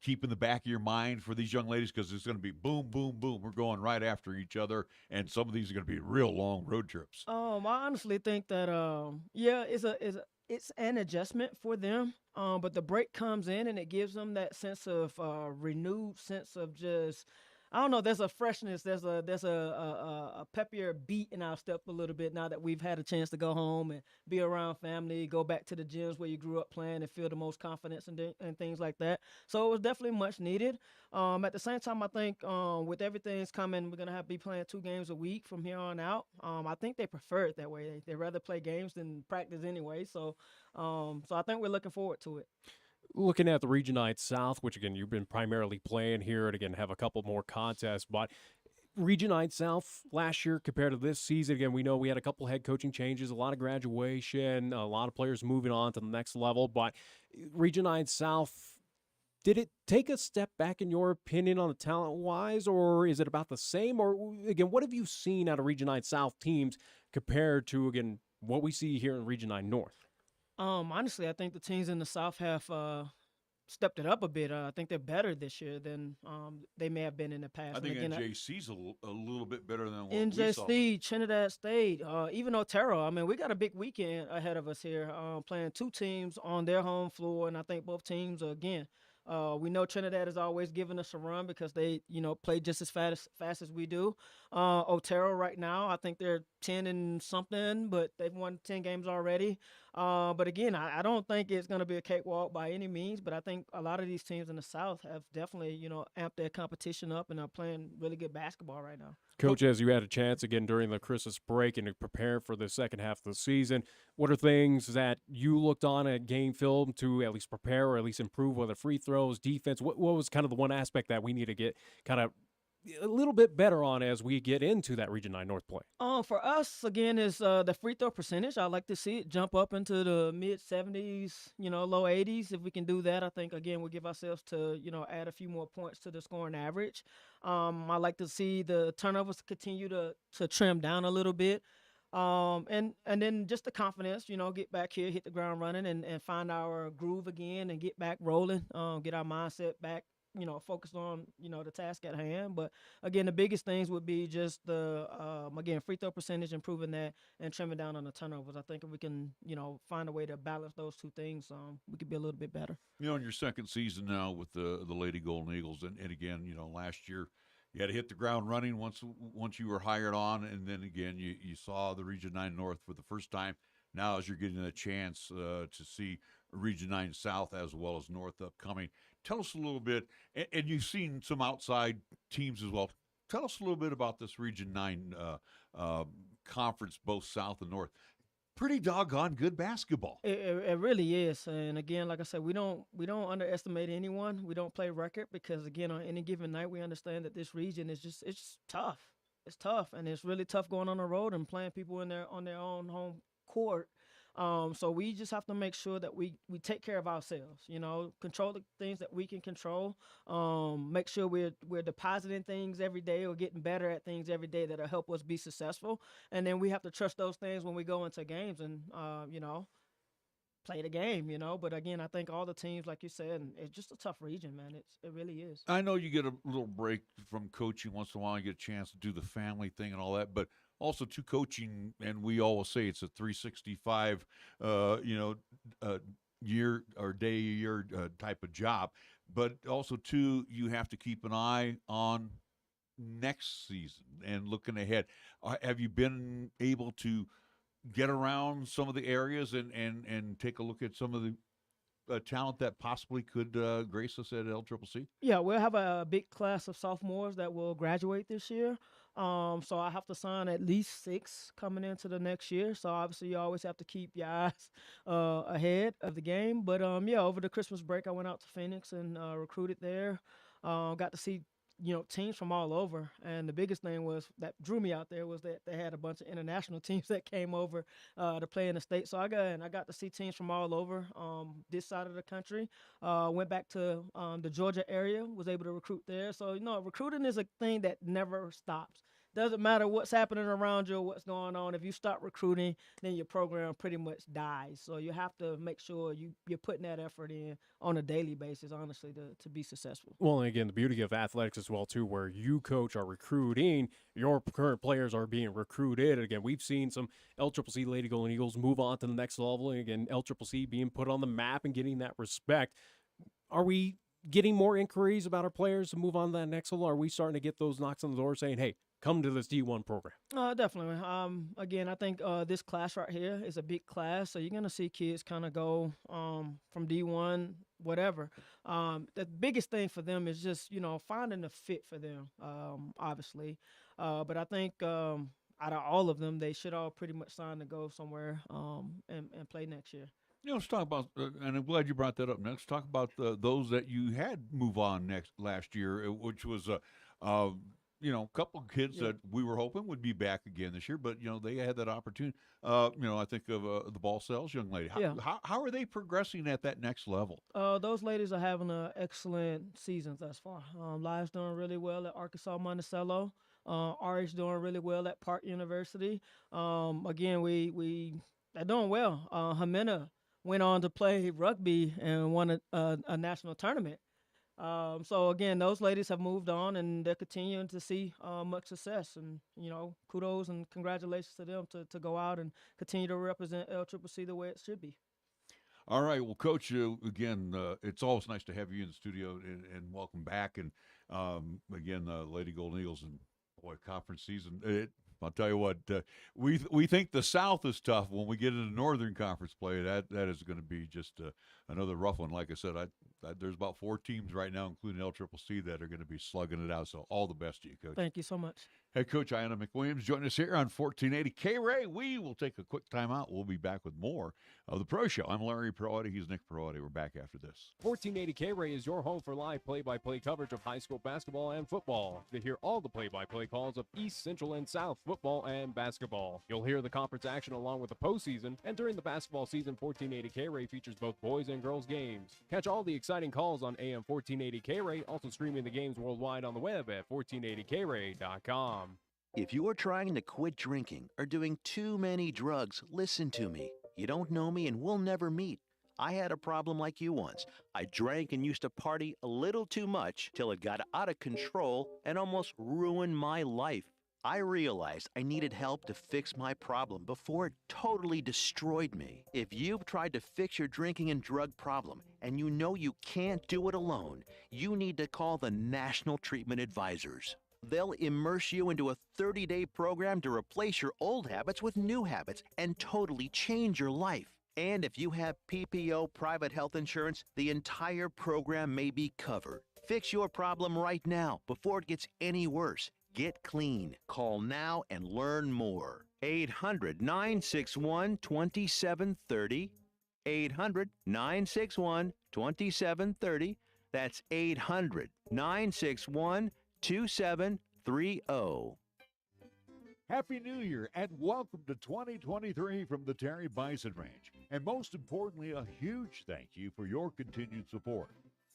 keep in the back of your mind for these young ladies? Because it's going to be boom, boom, boom. We're going right after each other, and some of these are going to be real long road trips. I honestly think that yeah, it's an adjustment for them. But the break comes in and it gives them that sense of renewed sense of just I don't know. There's a freshness. There's a peppier beat in our step a little bit now that we've had a chance to go home and be around family, go back to the gyms where you grew up playing and feel the most confidence and things like that. So it was definitely much needed. At the same time, I think with everything's coming, we're gonna have to be playing 2 games a week from here on out. I think they prefer it that way. They rather play games than practice anyway. So I think we're looking forward to it. Looking at the Region 9 South, which again you've been primarily playing here, and again have a couple more contests, but Region 9 South last year compared to this season, again, we know we had a couple head coaching changes, a lot of graduation, a lot of players moving on to the next level, but Region 9 South, did it take a step back in your opinion on the talent-wise, or is it about the same? Or again, what have you seen out of Region 9 South teams compared to, again, what we see here in Region 9 North? Honestly, I think the teams in the South have stepped it up a bit. I think they're better this year than they may have been in the past. I think and again, NJC's a little bit better than what we saw. NJC, Trinidad State, even Otero. I mean, we got a big weekend ahead of us here, playing 2 teams on their home floor, and I think both teams are, again, we know Trinidad is always giving us a run because they, play just as fast as we do. Otero right now, I think they're 10 and something, but they've won 10 games already. But again, I don't think it's going to be a cakewalk by any means, but I think a lot of these teams in the South have definitely, amped their competition up and are playing really good basketball right now. Coach, as you had a chance again during the Christmas break and to prepare for the second half of the season, what are things that you looked on at game film to at least prepare or at least improve, whether free throws, defense? What was kind of the one aspect that we need to get kind of a little bit better on as we get into that Region 9 North play? For us, again, is the free throw percentage. I'd like to see it jump up into the mid-70s, low 80s. If we can do that, I think, again, we'll give ourselves to, add a few more points to the scoring average. I like to see the turnovers continue to trim down a little bit. And then just the confidence, get back here, hit the ground running and find our groove again and get back rolling, get our mindset back, focused on, the task at hand. But again, the biggest things would be just the, again, free throw percentage, improving that and trimming down on the turnovers. I think if we can, find a way to balance those 2 things, we could be a little bit better. In your second season now with the Lady Golden Eagles, and again, last year you had to hit the ground running once you were hired on, and then again you saw the Region 9 North for the first time. Now as you're getting a chance to see Region 9 South as well as North upcoming, tell us a little bit, and you've seen some outside teams as well. Tell us a little bit about this Region 9 conference, both South and North. Pretty doggone good basketball. It really is. And again, like I said, we don't underestimate anyone. We don't play record because, again, on any given night, we understand that this region is it's tough. It's tough, and it's really tough going on the road and playing people on their own home court. So we just have to make sure that we take care of ourselves, control the things that we can control, make sure we're depositing things every day or getting better at things every day that'll help us be successful. And then we have to trust those things when we go into games and, play the game, But again, I think all the teams, like you said, it's just a tough region, man. It really is. I know you get a little break from coaching once in a while. You get a chance to do the family thing and all that, but also to coaching, and we always say it's a 365, year or day a year type of job. But also too, you have to keep an eye on next season and looking ahead. Have you been able to get around some of the areas and take a look at some of the talent that possibly could grace us at LCCC? Yeah, we'll have a big class of sophomores that will graduate this year. So I have to sign at least 6 coming into the next year. So obviously you always have to keep your eyes ahead of the game. But over the Christmas break, I went out to Phoenix and recruited there. Got to see teams from all over. And the biggest thing was that drew me out there was that they had a bunch of international teams that came over to play in the state. So I got to see teams from all over this side of the country. Went back to the Georgia area, was able to recruit there. So, recruiting is a thing that never stops. doesn't matter what's happening around you or what's going on. If you stop recruiting, then your program pretty much dies. So you have to make sure you're putting that effort in on a daily basis, honestly, to be successful. Well, and again, the beauty of athletics as well, too, where you coach are recruiting, your current players are being recruited. Again, we've seen some LCCC Lady Golden Eagles move on to the next level. And again, LCCC being put on the map and getting that respect. Are we getting more inquiries about our players to move on to that next level? Are we starting to get those knocks on the door saying, hey, come to this D1 program? Definitely. Again, I think this class right here is a big class, so you're going to see kids kind of go from D1, whatever. The biggest thing for them is just, finding a fit for them, obviously. But I think out of all of them, they should all pretty much sign to go somewhere and play next year. Let's talk about, and I'm glad you brought that up. Let's talk about those that you had move on last year, which was a couple of kids that we were hoping would be back again this year, but they had that opportunity. I think of the ball sales young lady. How are they progressing at that next level? Those ladies are having an excellent season thus far. Live's doing really well at Arkansas Monticello. Ari's doing really well at Park University. Again, they're doing well. Jimena went on to play rugby and won a national tournament. So again, those ladies have moved on and they're continuing to see much success. And kudos and congratulations to them to go out and continue to represent LCCC the way it should be. All right, well, Coach, again, it's always nice to have you in the studio and welcome back. And again, Lady Golden Eagles and conference season. I'll tell you what, we think the South is tough. When we get into Northern Conference play, that is going to be just another rough one. Like I said, there's about 4 teams right now, including LCCC, that are going to be slugging it out. So all the best to you, Coach. Thank you so much. Head Coach Ayana McWilliams joining us here on 1480 K-Ray. We will take a quick timeout. We'll be back with more of the Pro Show. I'm Larry Proietti. He's Nick Proietti. We're back after this. 1480 K-Ray is your home for live play-by-play coverage of high school basketball and football. To hear all the play-by-play calls of East, Central, and South football and basketball. You'll hear the conference action along with the postseason, and during the basketball season, 1480 K-Ray features both boys and girls games. Catch all the exciting calls on AM 1480 K-Ray, also streaming the games worldwide on the web at 1480kray.com. If you are trying to quit drinking or doing too many drugs, listen to me. You don't know me and we'll never meet. I had a problem like you once. I drank and used to party a little too much till it got out of control and almost ruined my life. I realized I needed help to fix my problem before it totally destroyed me. If you've tried to fix your drinking and drug problem and you know you can't do it alone, you need to call the National Treatment Advisors. They'll immerse you into a 30-day program to replace your old habits with new habits and totally change your life. And if you have PPO private health insurance, the entire program may be covered. Fix your problem right now before it gets any worse. Get clean. Call now and learn more. 800-961-2730. 800-961-2730. That's 800-961-2730. Happy New Year and welcome to 2023 from the Terry Bison Ranch. And most importantly, a huge thank you for your continued support.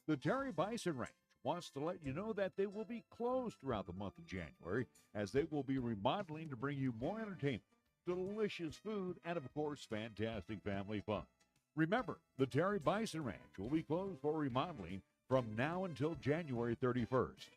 The Terry Bison Ranch wants to let you know that they will be closed throughout the month of January as they will be remodeling to bring you more entertainment, delicious food, and of course, fantastic family fun. Remember, the Terry Bison Ranch will be closed for remodeling from now until January 31st.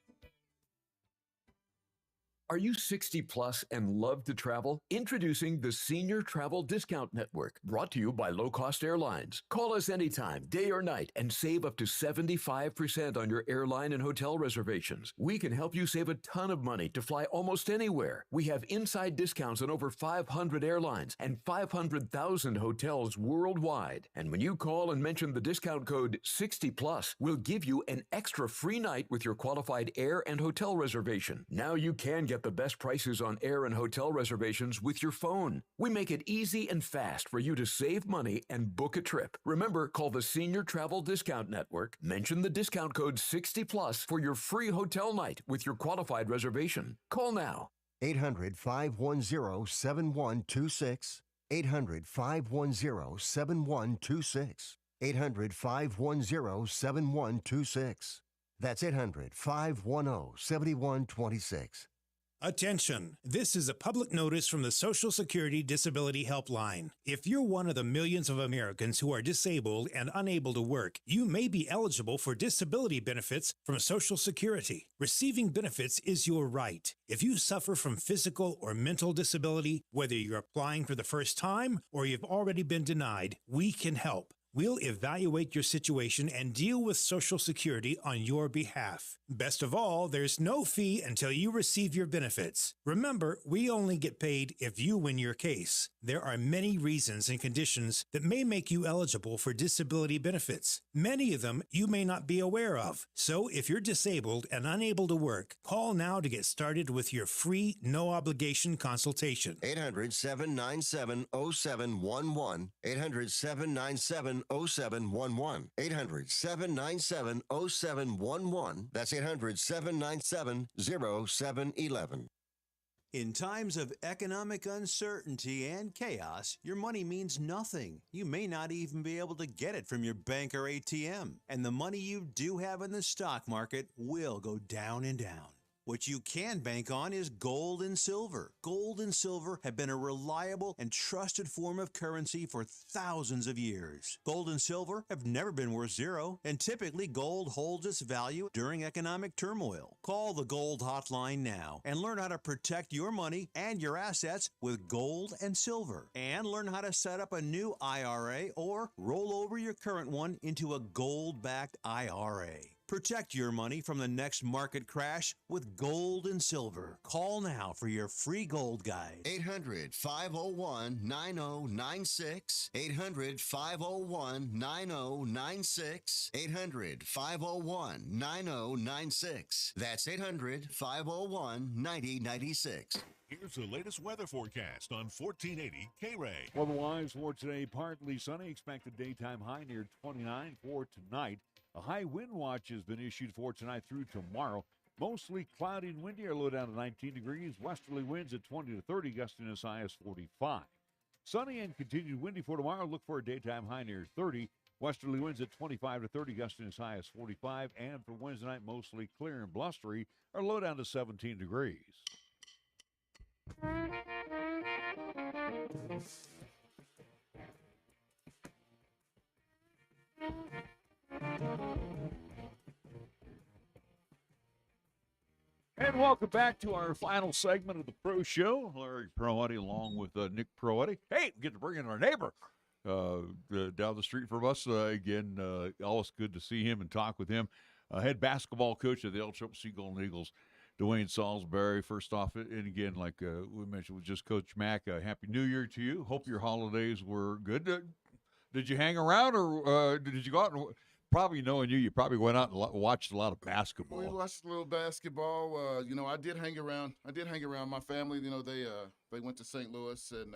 Are you 60 plus and love to travel? Introducing the Senior Travel Discount Network, brought to you by Low Cost Airlines. Call us anytime, day or night, and save up to 75% on your airline and hotel reservations. We can help you save a ton of money to fly almost anywhere. We have inside discounts on over 500 airlines and 500,000 hotels worldwide. And when you call and mention the discount code 60 plus, we'll give you an extra free night with your qualified air and hotel reservation. Now you can get the best prices on air and hotel reservations with your phone. We make it easy and fast for you to save money and book a trip. Remember, call the Senior Travel Discount Network, mention the discount code 60 plus for your free hotel night with your qualified reservation. Call now. 800-510-7126. 800-510-7126. 800-510-7126. That's 800-510-7126. Attention! This is a public notice from the Social Security Disability Helpline. If you're one of the millions of Americans who are disabled and unable to work, you may be eligible for disability benefits from Social Security. Receiving benefits is your right. If you suffer from physical or mental disability, whether you're applying for the first time or you've already been denied, we can help. We'll evaluate your situation and deal with Social Security on your behalf. Best of all, there's no fee until you receive your benefits. Remember, we only get paid if you win your case. There are many reasons and conditions that may make you eligible for disability benefits. Many of them you may not be aware of. So if you're disabled and unable to work, call now to get started with your free, no-obligation consultation. 800-797-0711. 800-797-0711. 800-797-0711. That's 800-797-0711. In times of economic uncertainty and chaos, your money means nothing. You may not even be able to get it from your bank or ATM. And the money you do have in the stock market will go down and down. What you can bank on is gold and silver. Gold and silver have been a reliable and trusted form of currency for thousands of years. Gold and silver have never been worth zero, and typically gold holds its value during economic turmoil. Call the Gold Hotline now and learn how to protect your money and your assets with gold and silver. And learn how to set up a new IRA or roll over your current one into a gold-backed IRA. Protect your money from the next market crash with gold and silver. Call now for your free gold guide. 800-501-9096. 800-501-9096. 800-501-9096. That's 800-501-9096. Here's the latest weather forecast on 1480 K-Ray. Weather-wise for today, partly sunny. Expected daytime high near 29 for tonight. A high wind watch has been issued for tonight through tomorrow. Mostly cloudy and windy, a low down to 19 degrees. Westerly winds at 20 to 30, gusting as high as 45. Sunny and continued windy for tomorrow. Look for a daytime high near 30. Westerly winds at 25 to 30, gusting as high as 45. And for Wednesday night, mostly clear and blustery, or low down to 17 degrees. And welcome back to our final segment of the Pro Show. Larry Proietti along with Nick Proietti. Hey, we get to bring in our neighbor down the street from us. Again, always good to see him and talk with him. Head basketball coach of the LCCC Golden Eagles, DeWayne Saulsberry. First off, and again, like we mentioned with just Coach Mack, Happy New Year to you. Hope your holidays were good. Did you hang around or did you go out and... Probably knowing you, you probably went out and watched a lot of basketball. We watched a little basketball. I did hang around. My family, they went to St. Louis and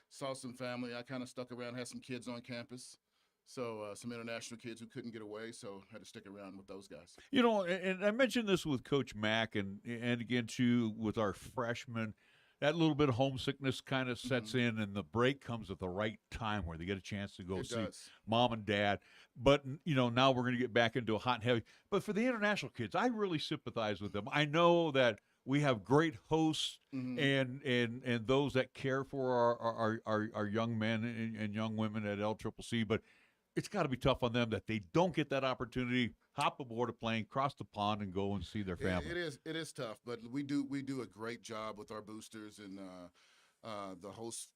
saw some family. I kind of stuck around, had some kids on campus. So some international kids who couldn't get away, so I had to stick around with those guys. And I mentioned this with Coach Mack and again, too, with our freshmen. That little bit of homesickness kind of sets in, and the break comes at the right time where they get a chance to go see mom and dad. But, now we're going to get back into a hot and heavy. But for the international kids, I really sympathize with them. I know that we have great hosts and those that care for our young men and young women at LCCC, but it's got to be tough on them that they don't get that opportunity, hop aboard a plane, cross the pond, and go and see their family. It is tough, but we do a great job with our boosters and the host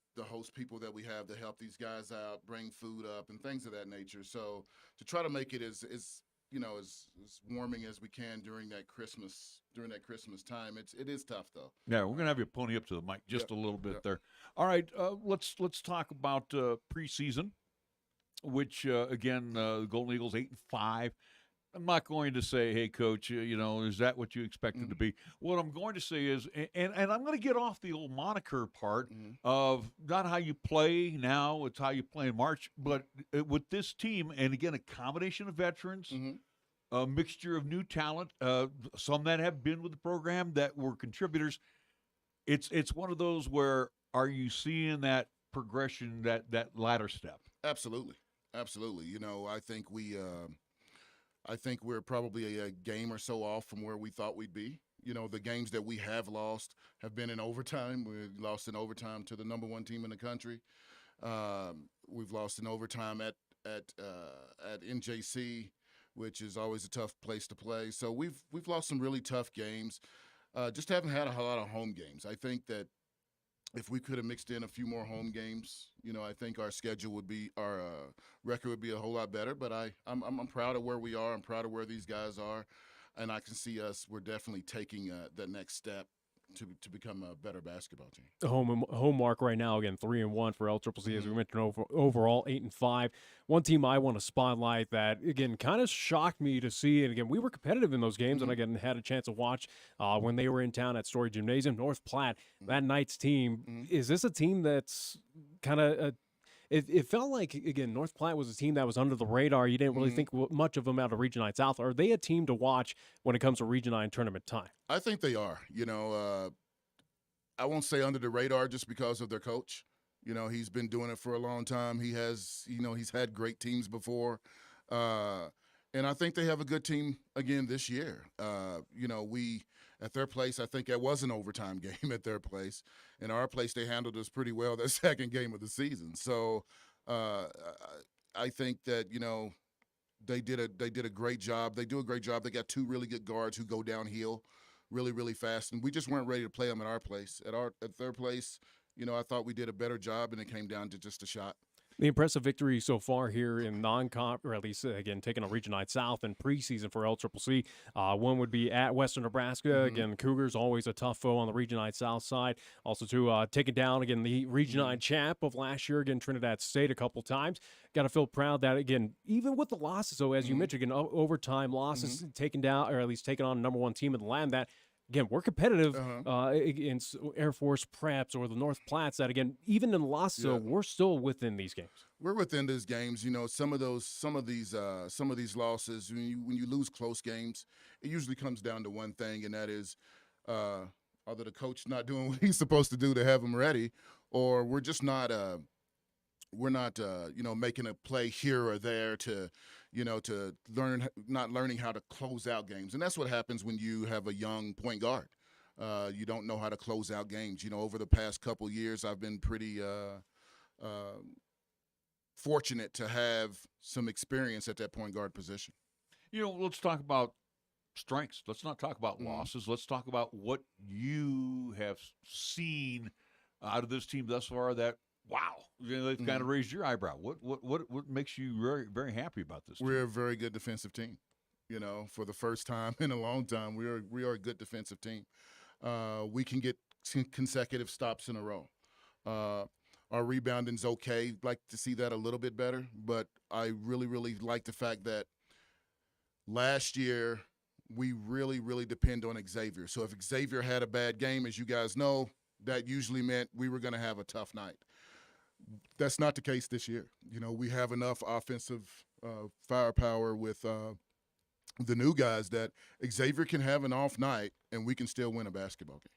people that we have to help these guys out, bring food up, and things of that nature. So to try to make it as warming as we can during that Christmas time, it is tough though. Yeah, we're gonna have you pony up to the mic just a little bit there. All right, let's talk about preseason. Which, again, the Golden Eagles 8-5. I'm not going to say, hey, Coach, is that what you expected to be? What I'm going to say is, and I'm going to get off the old moniker part of not how you play now, it's how you play in March, but with this team, and again, a combination of veterans, a mixture of new talent, some that have been with the program that were contributors. It's one of those where are you seeing that progression, that ladder step? Absolutely. I think we're probably a game or so off from where we thought we'd be. The games that we have lost have been in overtime. We lost in overtime to the number one team in the country. We've lost in overtime at NJC, which is always a tough place to play. So we've lost some really tough games. Just haven't had a lot of home games. I think that if we could have mixed in a few more home games, I think our record would be a whole lot better. But I'm proud of where we are. I'm proud of where these guys are, and I can see we're definitely taking the next step to become a better basketball team. The home mark right now, again, 3-1 for LCCC, as we mentioned, overall 8-5. One team I want to spotlight that, again, kind of shocked me to see, and again, we were competitive in those games, and again, had a chance to watch when they were in town at Story Gymnasium, North Platte, that night's team. Is this a team that's kind of It felt like, again, North Platte was a team that was under the radar. You didn't really think much of them out of Region 9 South. Are they a team to watch when it comes to Region 9 tournament time? I think they are. I won't say under the radar just because of their coach. He's been doing it for a long time. He has, he's had great teams before. And I think they have a good team again this year. We at their place, I think it was an overtime game at their place. In our place, they handled us pretty well that second game of the season. So I think that they did a great job. They do a great job. They got two really good guards who go downhill really, really fast, and we just weren't ready to play them at our place. At their place, I thought we did a better job, and it came down to just a shot. The impressive victory so far here in non-comp, or at least, again, taking on Region 9 South in preseason for LCCC. One would be at Western Nebraska. Again, Cougars, always a tough foe on the Region 9 South side. Also, taking down, again, the Region 9 champ of last year, again, Trinidad State a couple times. Got to feel proud that, again, even with the losses, so as you mentioned, again, overtime losses, taking down, or at least taking on a number one team in the land that, again, we're competitive against Air Force Preps or the North Platts. That, again, even in losses, we're still within these games. We're within these games. Some of these losses, when you lose close games, it usually comes down to one thing, and that is either the coach not doing what he's supposed to do to have them ready, or we're just not making a play here or there to not learning how to close out games. And that's what happens when you have a young point guard. You don't know how to close out games. Over the past couple years, I've been pretty fortunate to have some experience at that point guard position. Let's talk about strengths. Let's not talk about losses. Let's talk about what you have seen out of this team thus far that, wow, they've kind of raised your eyebrow. What makes you very, very happy about this team? We're a very good defensive team. For the first time in a long time, we are a good defensive team. We can get consecutive stops in a row. Our rebounding's okay. Like to see that a little bit better, but I really, really like the fact that last year we really, really depend on Xavier. So if Xavier had a bad game, as you guys know, that usually meant we were going to have a tough night. That's not the case this year. We have enough offensive firepower with the new guys that Xavier can have an off night and we can still win a basketball game.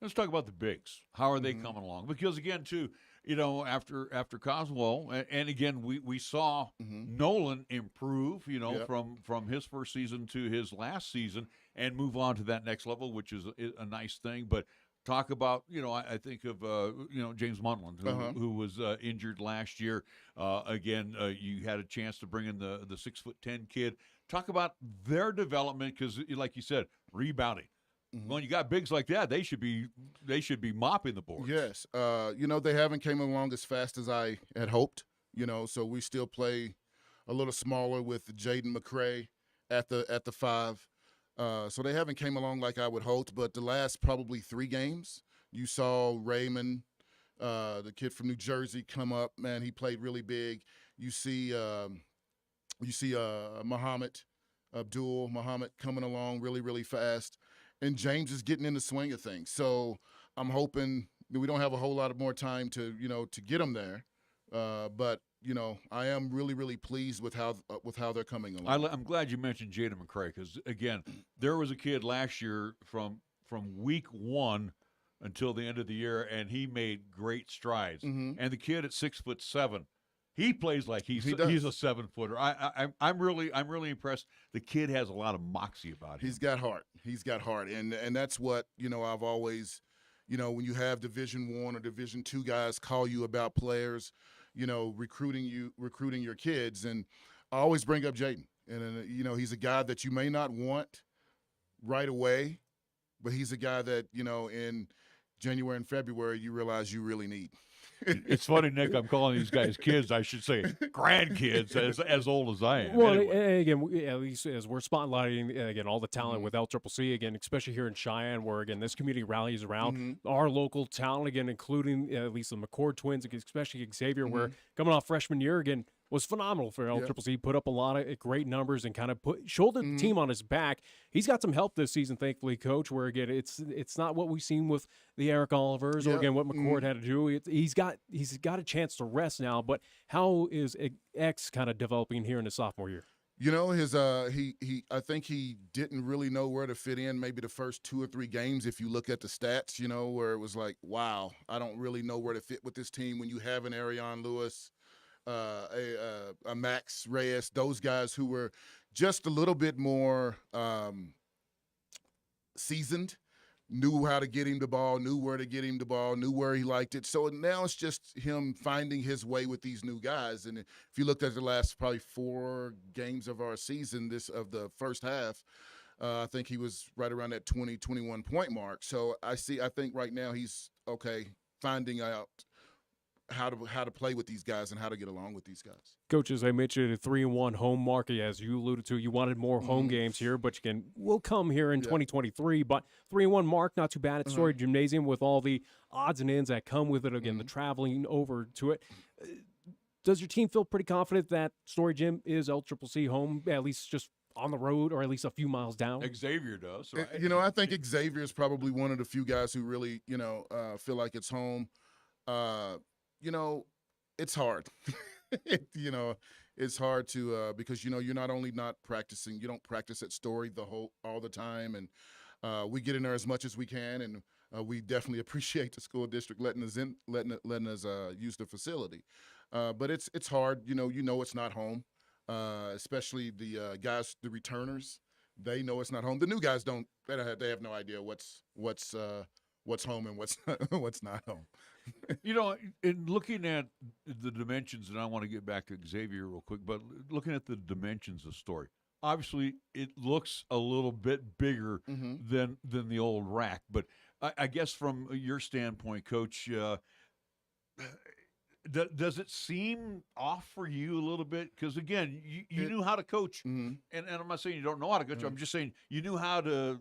Let's talk about the bigs. How are they coming along? Because, again, too, after Coswell, and again, we saw Nolan improve, from his first season to his last season and move on to that next level, which is a nice thing. But talk about, I think of, James Munland, who was injured last year. Again, you had a chance to bring in the 6'10" kid. Talk about their development because, like you said, rebounding. When you got bigs like that, they should be mopping the boards. Yes, they haven't came along as fast as I had hoped. So we still play a little smaller with Jaden McCray at the 5. So they haven't came along like I would hope. But the last probably 3 games, you saw Raymond, the kid from New Jersey, come up. Man, he played really big. You see Muhammad coming along really, really fast. And James is getting in the swing of things. So I'm hoping that we don't have a whole lot of more time to get them there. But I am really, really pleased with how they're coming along. I'm glad you mentioned Jaden McCray because, again, there was a kid last year from week 1 until the end of the year, and he made great strides. And the kid at 6'7", He plays like he's a 7-footer. I'm really impressed. The kid has a lot of moxie about him. He's got heart. And that's what, I've always, when you have Division I or Division II guys call you about players, recruiting your kids, and I always bring up Jaden. And he's a guy that you may not want right away, but he's a guy that, in January and February you realize you really need. It's funny, Nick. I'm calling these guys kids. I should say grandkids, as old as I am. Well, anyway. again, at least as we're spotlighting again all the talent with LCCC, again, especially here in Cheyenne, where again this community rallies around our local talent, again, including at least the McCord twins, especially Xavier, where coming off freshman year again was phenomenal for LCCC. Put up a lot of great numbers and kind of shouldered the team on his back. He's got some help this season, thankfully, Coach. Where again, it's not what we've seen with the Eric Olivers or again what McCord had to do. He's got a chance to rest now. But how is X kind of developing here in his sophomore year? His I think he didn't really know where to fit in. Maybe the first 2 or 3 games, if you look at the stats, where it was like, wow, I don't really know where to fit with this team. When you have an Arion Lewis, a Max Reyes, those guys who were just a little bit more seasoned, knew how to get him the ball, knew where to get him the ball, knew where he liked it. So now it's just him finding his way with these new guys. And if you looked at the last probably 4 games of our season, of the first half, I think he was right around that 20, 21 point mark. So I think right now he's finding out how to play with these guys and how to get along with these guys. Coach, as I mentioned, a 3-1 home market, as you alluded to, you wanted more home games here, but will come here in 2023. But 3-1 mark, not too bad at Story Gymnasium with all the odds and ends that come with it. Again, the traveling over to it. Does your team feel pretty confident that Story Gym is LCCC home, at least just on the road or at least a few miles down? Xavier does, right? I think Xavier is probably one of the few guys who really, feel like it's home. It's hard. It's hard to because you're not only not practicing, you don't practice at Story all the time, and we get in there as much as we can, and we definitely appreciate the school district letting us use the facility. But it's hard. It's not home, especially the guys, the returners. They know it's not home. The new guys don't. They have no idea what's home and what's not home. In looking at the dimensions, and I want to get back to Xavier real quick, but looking at the dimensions of Story, obviously it looks a little bit bigger than the old rack. But I guess from your standpoint, Coach, does it seem off for you a little bit? Because again, you knew how to coach, and I'm not saying you don't know how to coach. I'm just saying you knew how to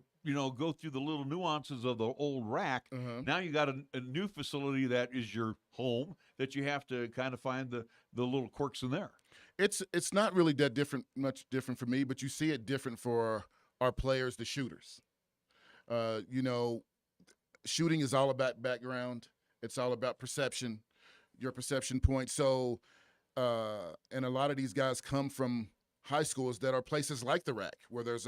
go through the little nuances of the old rack. Now you got a new facility that is your home that you have to kind of find the little quirks in there. It's not really that much different for me, but you see it different for our players, the shooters. Shooting is all about background. It's all about perception, your perception point. So, and a lot of these guys come from high schools that are places like the rack where there's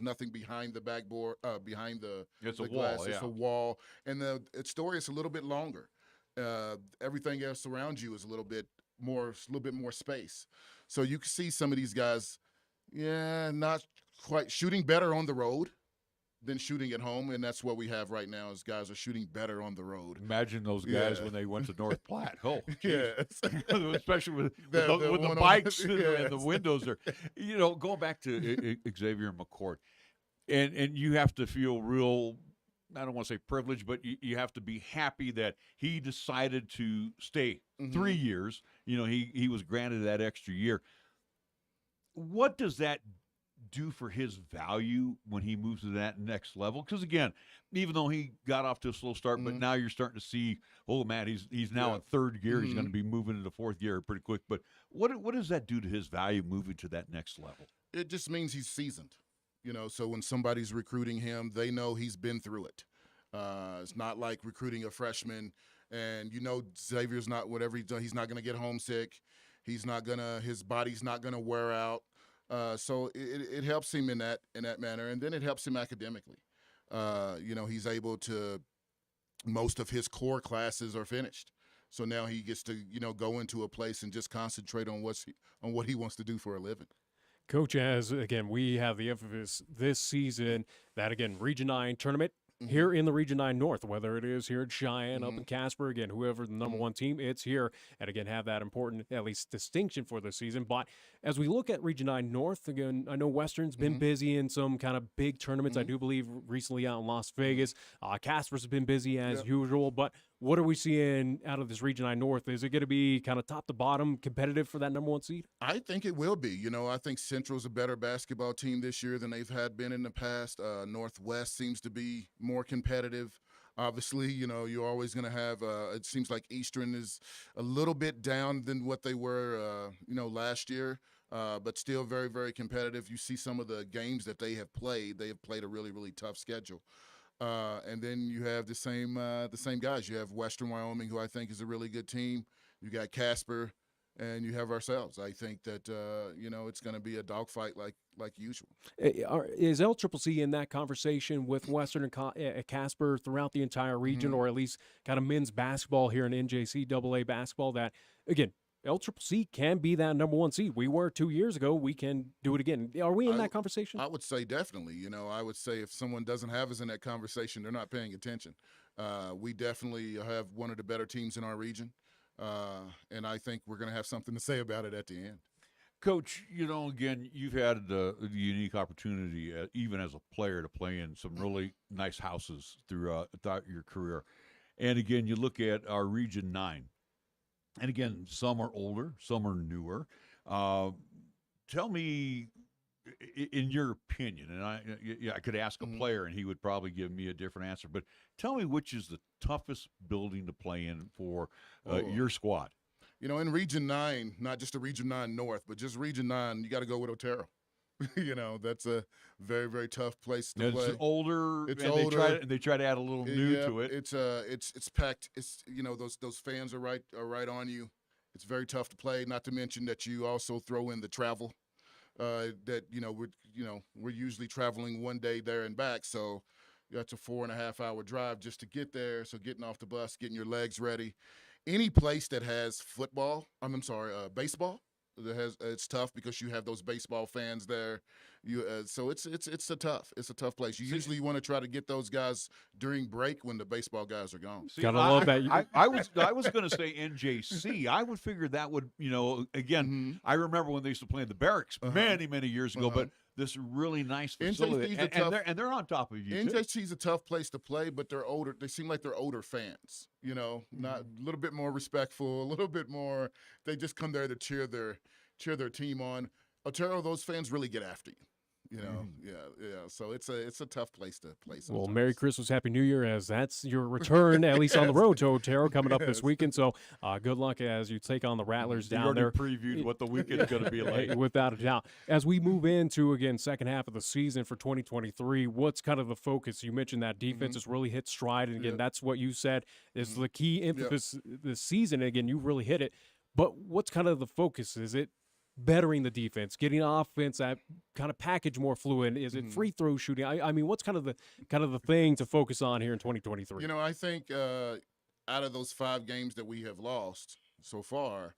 nothing behind the backboard, behind the glass. Wall, It's a wall, and the Story is a little bit longer. Everything else around you is a little bit more space. So you can see some of these guys, not quite shooting better on the road than shooting at home, and that's what we have right now. Is guys are shooting better on the road. Imagine those guys when they went to North Platte. Oh, yes. Especially with the bikes and the windows are. Going back to Xavier and McCord, and you have to feel real. I don't want to say privileged, but you have to be happy that he decided to stay 3 years. He was granted that extra year. What does that do for his value when he moves to that next level? Because again, even though he got off to a slow start, but now you're starting to see, oh man, he's now in third gear. He's going to be moving into fourth gear pretty quick. But what does that do to his value moving to that next level? It just means he's seasoned. So when somebody's recruiting him, they know he's been through it. It's not like recruiting a freshman, and Xavier's not whatever he's done. He's not going to get homesick. His body's not going to wear out. So it helps him in that manner, and then it helps him academically. He's able to. Most of his core classes are finished, So now he gets to, go into a place and just concentrate on what he wants to do for a living. Coach, as again, we have the emphasis this season that, again, Region 9 tournament here in the Region 9 North, whether it is here at Cheyenne, up in Casper, again, whoever the number one team, it's here. And again, have that important, at least, distinction for the season. But as we look at Region 9 North, again, I know Western's been busy in some kind of big tournaments. I do believe recently out in Las Vegas. Casper's been busy as usual. But what are we seeing out of this Region 9 North? Is it going to be kind of top to bottom competitive for that number one seed? I think it will be. I think Central's a better basketball team this year than they've been in the past. Northwest seems to be more competitive. Obviously, you're always going to have it seems like Eastern is a little bit down than what they were, last year, but still very, very competitive. You see some of the games that they have played. They have played a really, really tough schedule. And then you have the same guys. You have Western Wyoming, who I think is a really good team. You got Casper, and you have ourselves. I think that it's going to be a dogfight like usual. Is LCCC in that conversation with Western and Casper throughout the entire region, or at least kind of men's basketball here in NJC AA basketball? That again, LCCC can be that number one seed. We were 2 years ago. We can do it again. Are we in that conversation? I would say definitely. I would say if someone doesn't have us in that conversation, they're not paying attention. We definitely have one of the better teams in our region, and I think we're going to have something to say about it at the end. Coach, again, you've had the unique opportunity, even as a player, to play in some really nice houses throughout your career. And again, you look at our Region 9. And again, some are older, some are newer. Tell me, in your opinion, and I could ask a player and he would probably give me a different answer, but tell me which is the toughest building to play in for your squad. In Region 9, not just the Region 9 North, but just Region 9, you got to go with Otero. That's a very, very tough place to play. It's older. It's older. They try to add a little new to it. It's packed. It's those fans are right on you. It's very tough to play. Not to mention that you also throw in the travel. We're usually traveling one day there and back, so that's a 4.5-hour drive just to get there. So getting off the bus, getting your legs ready. Any place that has baseball. It's tough because you have those baseball fans there. So it's a tough place. You usually want to try to get those guys during break when the baseball guys are gone. Gotta love that. I was going to say NJC. I would figure that would again. I remember when they used to play in the barracks many years ago, but this really nice facility, and they're on top of you. NJC's a tough place to play, but they're older. They seem like they're older fans. Not a little bit more respectful, a little bit more. They just come there to cheer their team on. Otero, those fans really get after you. So it's a tough place to play sometimes. Well, Merry Christmas, Happy New Year, as that's your return, at least on the road to Otero, coming up this weekend. So good luck as you take on the Rattlers down there. You already previewed what the weekend's going to be like. Without a doubt. As we move into, again, second half of the season for 2023, what's kind of the focus? You mentioned that defense has really hit stride, and again, that's what you said is the key emphasis this season. Again, you really hit it. But what's kind of the focus? Is it bettering the defense, getting offense that kind of package more fluid? Is it free throw shooting? I mean, what's kind of the thing to focus on here in 2023? I think out of those 5 games that we have lost so far,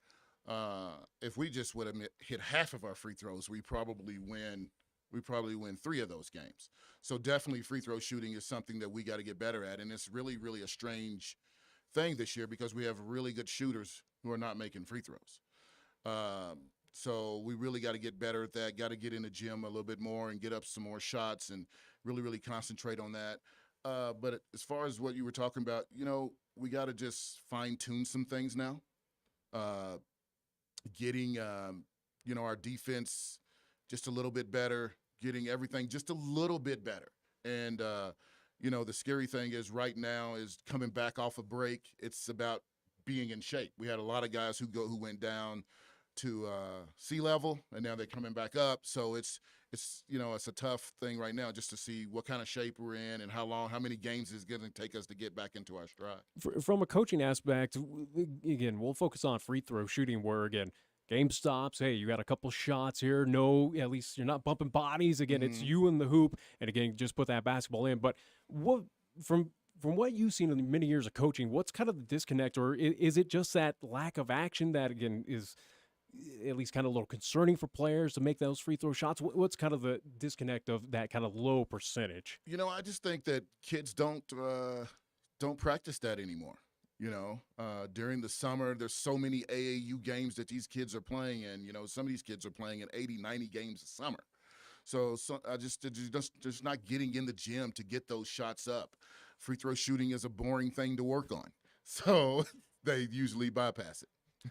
if we just would have hit half of our free throws, we probably win 3 of those games. So definitely free throw shooting is something that we got to get better at, and it's really, really a strange thing this year because we have really good shooters who are not making free throws. So we really got to get better at that, got to get in the gym a little bit more and get up some more shots and really, really concentrate on that. But as far as what you were talking about, we got to just fine-tune some things now. Getting, our defense just a little bit better, getting everything just a little bit better. And, the scary thing is right now is coming back off a break. It's about being in shape. We had a lot of guys who went down to sea level, and now they're coming back up. So it's a tough thing right now just to see what kind of shape we're in and how many games it's going to take us to get back into our stride. From a coaching aspect, again, we'll focus on free throw shooting where, again, game stops. Hey, you got a couple shots here. No, at least you're not bumping bodies. Again, it's you in the hoop. And again, just put that basketball in. But what from from what you've seen in the many years of coaching, what's kind of the disconnect, or is it just that lack of action that, again, is at least kind of a little concerning for players to make those free throw shots? What's kind of the disconnect of that kind of low percentage? I just think that kids don't practice that anymore. During the summer, there's so many AAU games that these kids are playing in. Some of these kids are playing in 80, 90 games a summer. So I just not getting in the gym to get those shots up. Free throw shooting is a boring thing to work on. So they usually bypass it.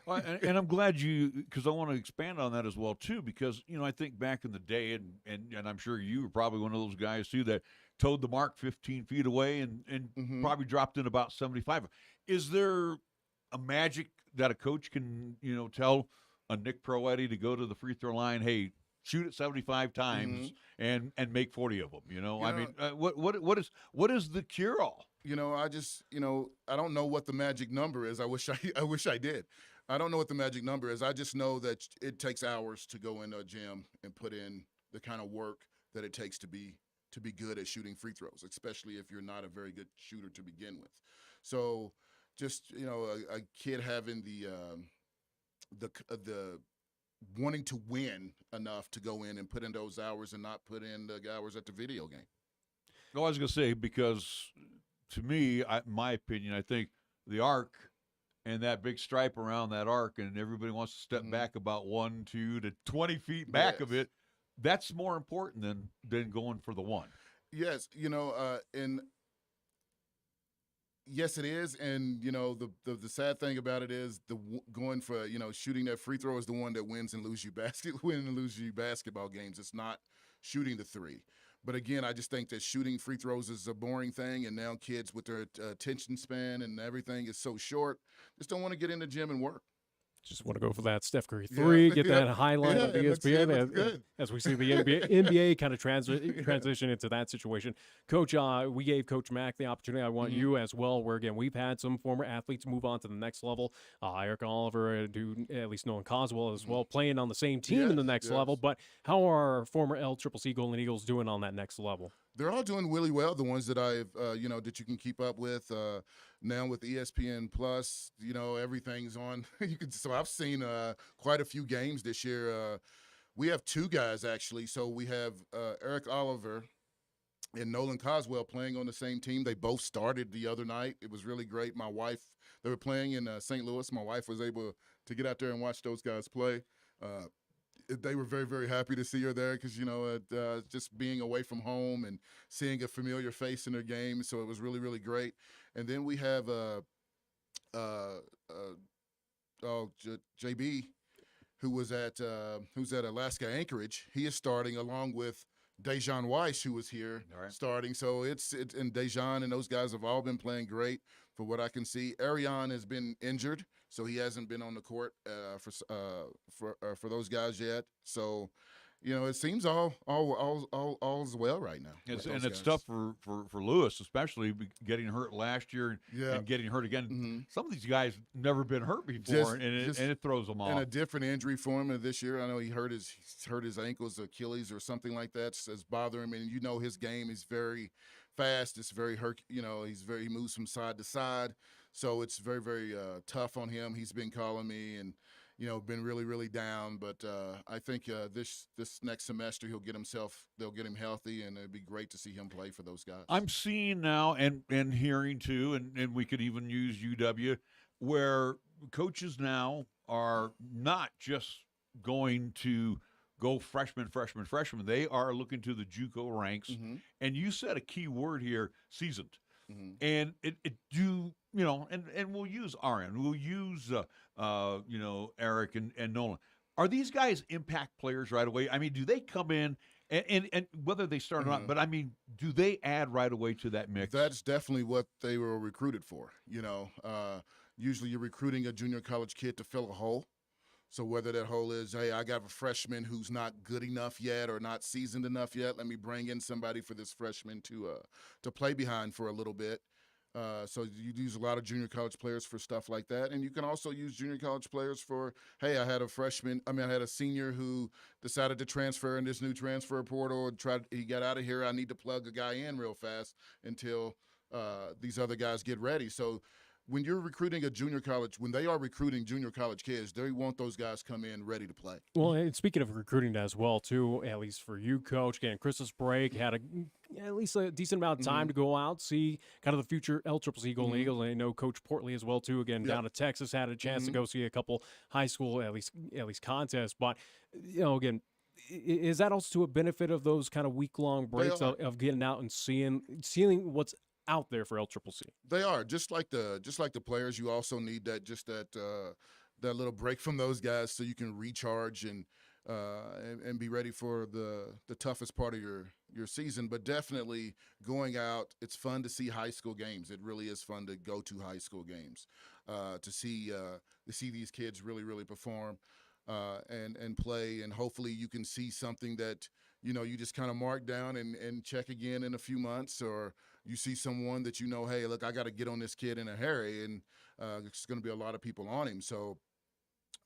Well, and I'm glad because I want to expand on that as well too, because I think back in the day, and I'm sure you were probably one of those guys too that towed the mark 15 feet away and probably dropped in about 75. Is there a magic that a coach can tell a Nick Proietti to go to the free throw line? Hey, shoot it 75 times and make 40 of them. I mean, what is the cure all? I just I don't know what the magic number is. I wish I did. I don't know what the magic number is. I just know that it takes hours to go into a gym and put in the kind of work that it takes to be good at shooting free throws, especially if you're not a very good shooter to begin with. So just a kid having the wanting to win enough to go in and put in those hours and not put in the hours at the video game. No, I was going to say, because to me, my opinion, I think the arc and that big stripe around that arc, and everybody wants to step back about 1, 2 to 20 feet back of it. That's more important than going for the one. Yes, and yes, it is. And the sad thing about it is going for shooting that free throw is the one that wins and loses you basketball games. It's not shooting the three. But again, I just think that shooting free throws is a boring thing, and now kids with their attention span and everything is so short, just don't want to get in the gym and work. Just want to go for that Steph Curry three, get that highlight on ESPN as we see the NBA kind of transition into that situation. Coach, we gave Coach Mack the opportunity. I want you as well, where, again, we've had some former athletes move on to the next level. Eric Oliver, at least known Coswell as well, playing on the same team in the next level. But how are former LCCC Golden Eagles doing on that next level? They're all doing really well. The ones that I've, that you can keep up with now with ESPN Plus, everything's on. So I've seen quite a few games this year. We have two guys actually. So we have Eric Oliver and Nolan Coswell playing on the same team. They both started the other night. It was really great. They were playing in St. Louis. My wife was able to get out there and watch those guys play. They were very, very happy to see her there because, just being away from home and seeing a familiar face in their game. So it was really, really great. And then we have JB, who's at Alaska Anchorage. He is starting along with Dejan Weiss, who was here starting. So and Dejan and those guys have all been playing great for what I can see. Ariane has been injured, so he hasn't been on the court for those guys yet. So, it seems all's well right now. It's tough for Lewis, especially getting hurt last year and getting hurt again. Some of these guys never been hurt before, and it throws them off. And a different injury for him this year. I know he hurt his ankles, Achilles, or something like that. That's bothering him. And his game is very fast. It's very he moves from side to side. So it's very, very tough on him. He's been calling me and been really, really down. But I think this next semester they'll get him healthy, and it'd be great to see him play for those guys. I'm seeing now and hearing too, and we could even use UW, where coaches now are not just going to go freshman. They are looking to the JUCO ranks. And you said a key word here, seasoned. And and we'll use RN, we'll use Eric and Nolan. Are these guys impact players right away? I mean, do they come in and whether they start or not, but I mean, do they add right away to that mix? That's definitely what they were recruited for. Usually you're recruiting a junior college kid to fill a hole. So whether that hole is, hey, I got a freshman who's not good enough yet or not seasoned enough yet, let me bring in somebody for this freshman to play behind for a little bit. So you use a lot of junior college players for stuff like that. And you can also use junior college players for, hey, I had a senior who decided to transfer in this new transfer portal and he got out of here. I need to plug a guy in real fast until these other guys get ready. So when you're recruiting a junior college, when they are recruiting junior college kids, they want those guys come in ready to play. Well, and speaking of recruiting as well, too, at least for you, Coach, getting Christmas break, had at least a decent amount of time to go out, see kind of the future LCCC Golden Eagles. And I know Coach Portley as well, too, again, down to Texas, had a chance to go see a couple high school, at least contests. But, again, is that also to a benefit of those kind of week-long breaks of getting out and seeing what's out there for LCCC? They are just like the players. You also need that little break from those guys so you can recharge and be ready for the toughest part of your season. But definitely going out, it's fun to see high school games. It really is fun to go to high school games, to see these kids really perform and play. And hopefully you can see something that you just kind of mark down and check again in a few months, or you see someone that hey, look, I got to get on this kid in a hurry, and there's going to be a lot of people on him. So,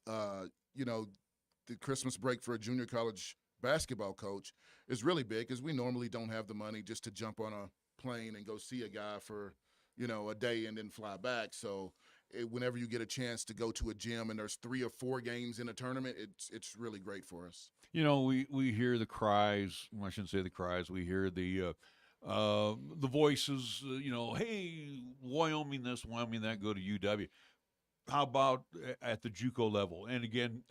the Christmas break for a junior college basketball coach is really big because we normally don't have the money just to jump on a plane and go see a guy for, a day and then fly back. So whenever you get a chance to go to a gym and there's 3 or 4 games in a tournament, it's really great for us. We hear the cries. I shouldn't say the cries. We hear the voices, hey, Wyoming this, Wyoming that, go to UW. How about at the JUCO level? And again,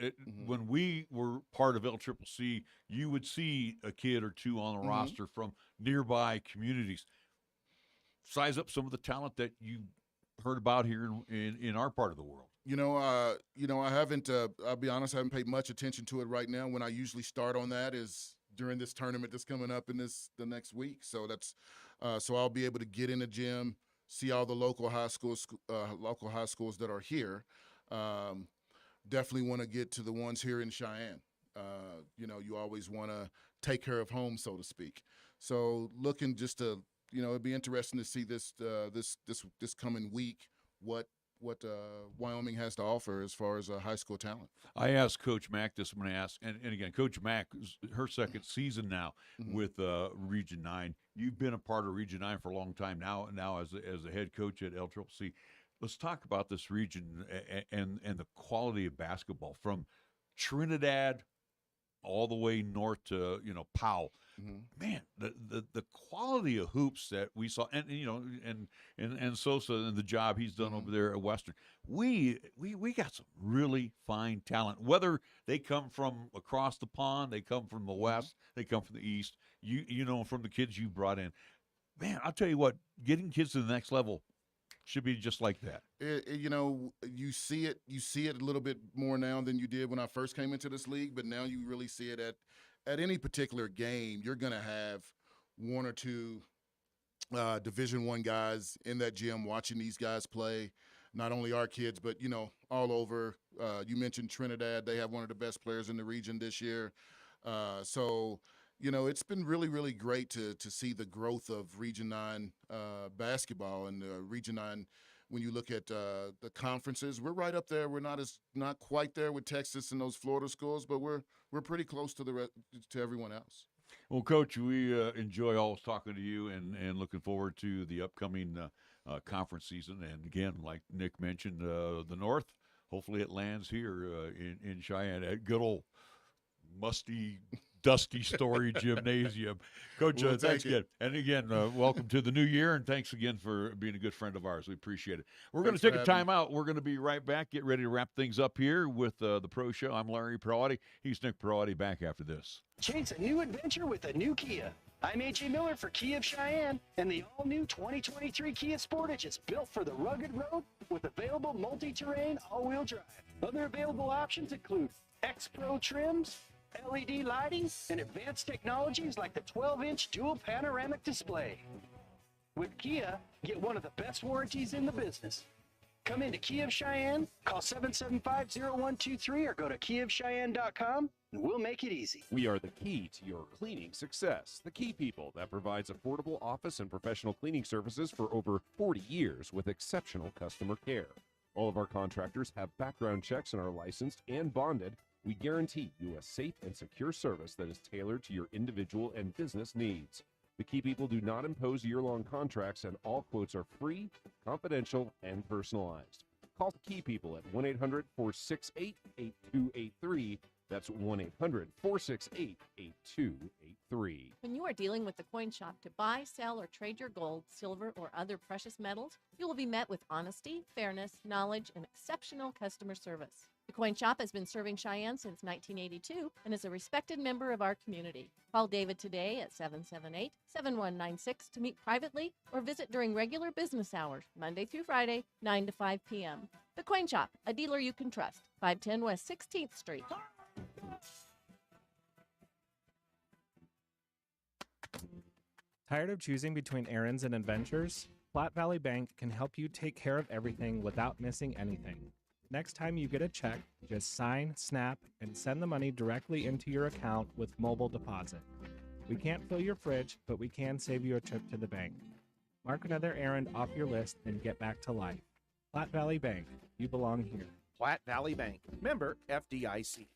when we were part of LCCC, you would see a kid or two on the roster from nearby communities. Size up some of the talent that you heard about here in our part of the world. I haven't. I'll be honest, I haven't paid much attention to it right now. When I usually start on that is during this tournament that's coming up in the next week. So that's so I'll be able to get in the gym, see all the local high schools that are here. Definitely want to get to the ones here in Cheyenne. You always want to take care of home, so to speak. So looking just to, it'd be interesting to see this coming week what Wyoming has to offer as far as high school talent. I asked Coach Mack this. I'm going to ask, and again, Coach Mack, her second season now with Region 9. You've been a part of Region 9 for a long time now as a head coach at LCCC. Let's talk about this region and the quality of basketball from Trinidad all the way north to Powell. Man, the quality of hoops that we saw, and Sosa and the job he's done over there at Western, we got some really fine talent. Whether they come from across the pond, they come from the west, they come from the east. From the kids you brought in, man, I'll tell you what, getting kids to the next level should be just like that. You see it a little bit more now than you did when I first came into this league, but now you really see it at any particular game. You're going to have 1 or 2 Division I guys in that gym watching these guys play, not only our kids, but, all over. You mentioned Trinidad. They have one of the best players in the region this year. It's been really, really great to see the growth of Region 9 basketball. And Region 9, when you look at the conferences, we're right up there. We're not quite there with Texas and those Florida schools, but we're pretty close to everyone else. Well, Coach, we enjoy always talking to you and looking forward to the upcoming conference season. And again, like Nick mentioned, the North, hopefully it lands here in Cheyenne at good old musty, dusty Story Gymnasium. Coach, thanks again. And again, welcome to the new year, and thanks again for being a good friend of ours. We appreciate it. We're going to take a time out. We're going to be right back. Get ready to wrap things up here with the Pro Show. I'm Larry Proietti. He's Nick Proietti. Back after this. Chase a new adventure with a new Kia. I'm A.J. Miller for Kia of Cheyenne, and the all-new 2023 Kia Sportage is built for the rugged road with available multi-terrain all-wheel drive. Other available options include X-Pro trims, LED lighting, and advanced technologies like the 12-inch dual panoramic display. With Kia, get one of the best warranties in the business. Come into Kia of Cheyenne, call 775-0123 or go to kiaofcheyenne.com, and we'll make it easy. We are the key to your cleaning success. The Key People that provides affordable office and professional cleaning services for over 40 years with exceptional customer care. All of our contractors have background checks and are licensed and bonded. We guarantee you a safe and secure service that is tailored to your individual and business needs. The Key People do not impose year-long contracts, and all quotes are free, confidential, and personalized. Call the Key People at 1-800-468-8283. That's 1-800-468-8283. When you are dealing with the coin shop to buy, sell, or trade your gold, silver, or other precious metals, you will be met with honesty, fairness, knowledge, and exceptional customer service. The coin shop has been serving Cheyenne since 1982 and is a respected member of our community. Call David today at 778-7196 to meet privately or visit during regular business hours, Monday through Friday, 9 to 5 p.m. The coin shop, a dealer you can trust, 510 West 16th Street. Tired of choosing between errands and adventures? Platte Valley Bank can help you take care of everything without missing anything. Next time you get a check, just sign, snap, and send the money directly into your account with mobile deposit. We can't fill your fridge, but we can save you a trip to the bank. Mark another errand off your list and get back to life. Platte Valley Bank, you belong here. Platte Valley Bank, member FDIC.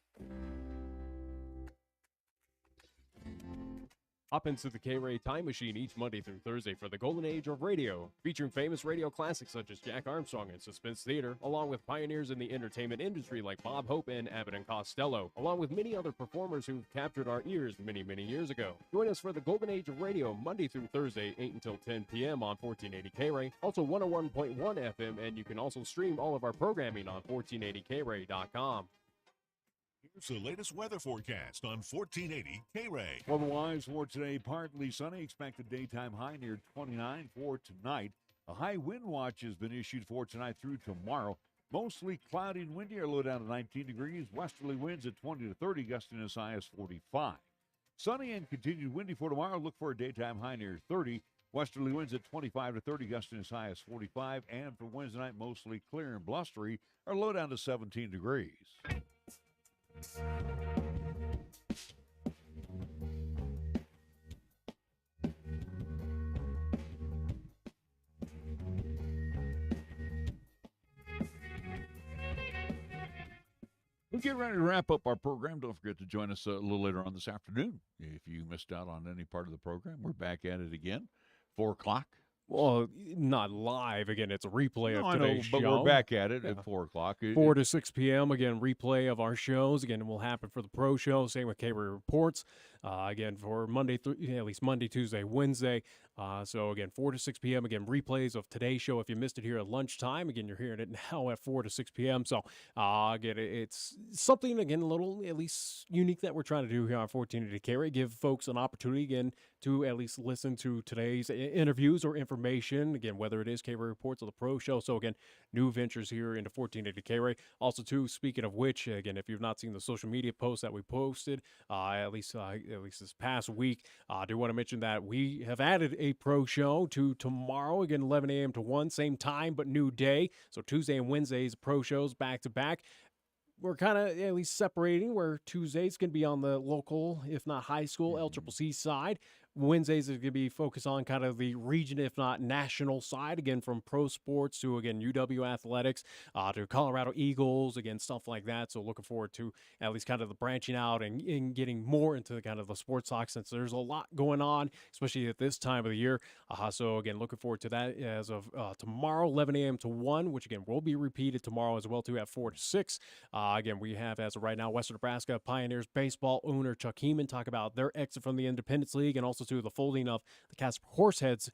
Hop into the K-Ray Time Machine each Monday through Thursday for the golden age of radio, featuring famous radio classics such as Jack Armstrong and Suspense Theater, along with pioneers in the entertainment industry like Bob Hope and Abbott and Costello, along with many other performers who've captured our ears many, many years ago. Join us for the golden age of radio Monday through Thursday, 8 until 10 p.m. on 1480 K-Ray, also 101.1 FM, and you can also stream all of our programming on 1480kray.com. Here's the latest weather forecast on 1480 K-Ray. Otherwise, for today, partly sunny. Expected daytime high near 29 for tonight. A high wind watch has been issued for tonight through tomorrow. Mostly cloudy and windy, a low down to 19 degrees. Westerly winds at 20 to 30, gusting as high as 45. Sunny and continued windy for tomorrow. Look for a daytime high near 30. Westerly winds at 25 to 30, gusting as high as 45. And for Wednesday night, mostly clear and blustery, a low down to 17 degrees. We're getting ready to wrap up our program. Don't forget to join us a little later on this afternoon. If you missed out on any part of the program, we're back at it again, 4 o'clock. Well, not live. Again, it's a replay of today's show. But we're back at it at 4 o'clock. 4 to 6 p.m. Again, replay of our shows. Again, it will happen for the Pro Show. Same with K-Ray Reports. Again, for Monday, at least Monday, Tuesday, Wednesday. So, again, 4 to 6 p.m. Again, replays of today's show. If you missed it here at lunchtime, again, you're hearing it now at 4 to 6 p.m. So, again, it's something, again, a little at least unique that we're trying to do here on 1480 K-Ray. Give folks an opportunity, again, to at least listen to today's interviews or information. Again, whether it is K-Ray Reports or the Pro Show. So, again, new ventures here into 1480 K-Ray. Also, too, speaking of which, again, if you've not seen the social media posts that we posted, at least this past week, I do want to mention that we have added a Pro Show to tomorrow, again, 11 a.m. to 1, same time, but new day. So Tuesday and Wednesdays, Pro Shows back to back. We're kind of at least separating where Tuesdays can be on the local, if not high school, LCCC side. Wednesdays is going to be focused on kind of the region, if not national side, again, from pro sports to, again, UW athletics, to Colorado Eagles, again, stuff like that. So looking forward to at least kind of the branching out and getting more into the kind of the sports talk, since there's a lot going on, especially at this time of the year. So again, looking forward to that as of tomorrow, 11 a.m. to 1, which again will be repeated tomorrow as well, too, at 4 to 6. Again, we have, as of right now, Western Nebraska Pioneers baseball owner Chuck Heeman talk about their exit from the Independence League, and also to the folding of the Casper Horseheads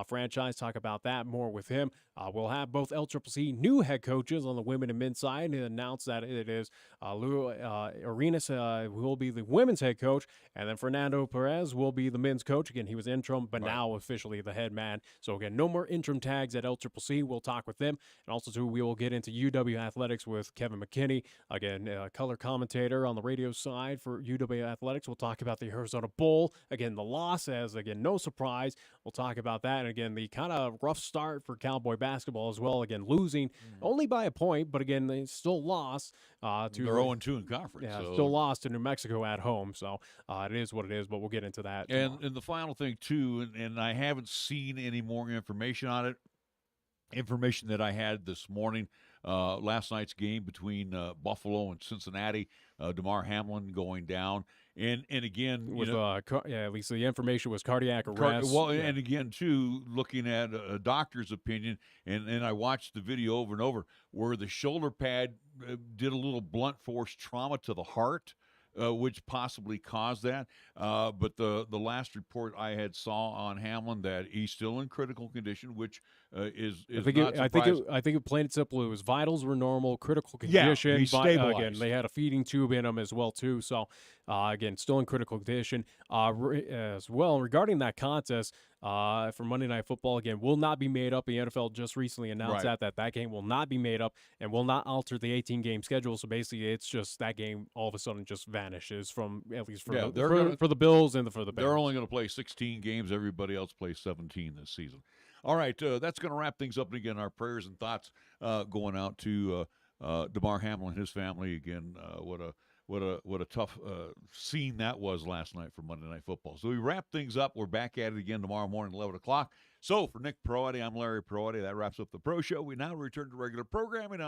franchise. Talk about that more with him. We'll have both LCCC new head coaches on the women and men's side, and announce that it is Lou Arenas who will be the women's head coach, and then Fernando Perez will be the men's coach. Again, he was interim, but now officially the head man. So again, no more interim tags at LCCC. We'll talk with them, and also too, we will get into UW athletics with Kevin McKinney, again, color commentator on the radio side for UW athletics. We'll talk about the Arizona Bowl, again, the loss, as again, no surprise. We'll talk about that, and again, the kind of rough start for Cowboy basketball as well. Again, losing only by a point, but again, they still lost to. They're 0-2 in conference. Yeah, so. Still lost to New Mexico at home. So it is what it is, but we'll get into that. And the final thing, too, and I haven't seen any more information on it. Information that I had this morning last night's game between Buffalo and Cincinnati, Damar Hamlin going down. And again, with at least the information was cardiac arrest. And again, too, looking at a doctor's opinion, and I watched the video over and over where the shoulder pad did a little blunt force trauma to the heart, which possibly caused that. But the last report I had saw on Hamlin that he's still in critical condition, which is not surprising. I think it plain and simple, it was vitals were normal, critical condition. Yeah, he's stabilized. Again, they had a feeding tube in him as well too. So again, still in critical condition as well. Regarding that contest for Monday Night Football, again, will not be made up. The NFL just recently announced that game will not be made up and will not alter the 18-game schedule. So basically, it's just that game all of a sudden just vanishes from, at least for the Bills and for the Bears. They're only going to play 16 games. Everybody else plays 17 this season. All right, that's going to wrap things up. And again, our prayers and thoughts going out to Damar Hamlin and his family. Again, what a tough scene that was last night for Monday Night Football. So we wrap things up. We're back at it again tomorrow morning, 11 o'clock. So for Nick Proietti, I'm Larry Proietti. That wraps up the Pro Show. We now return to regular programming on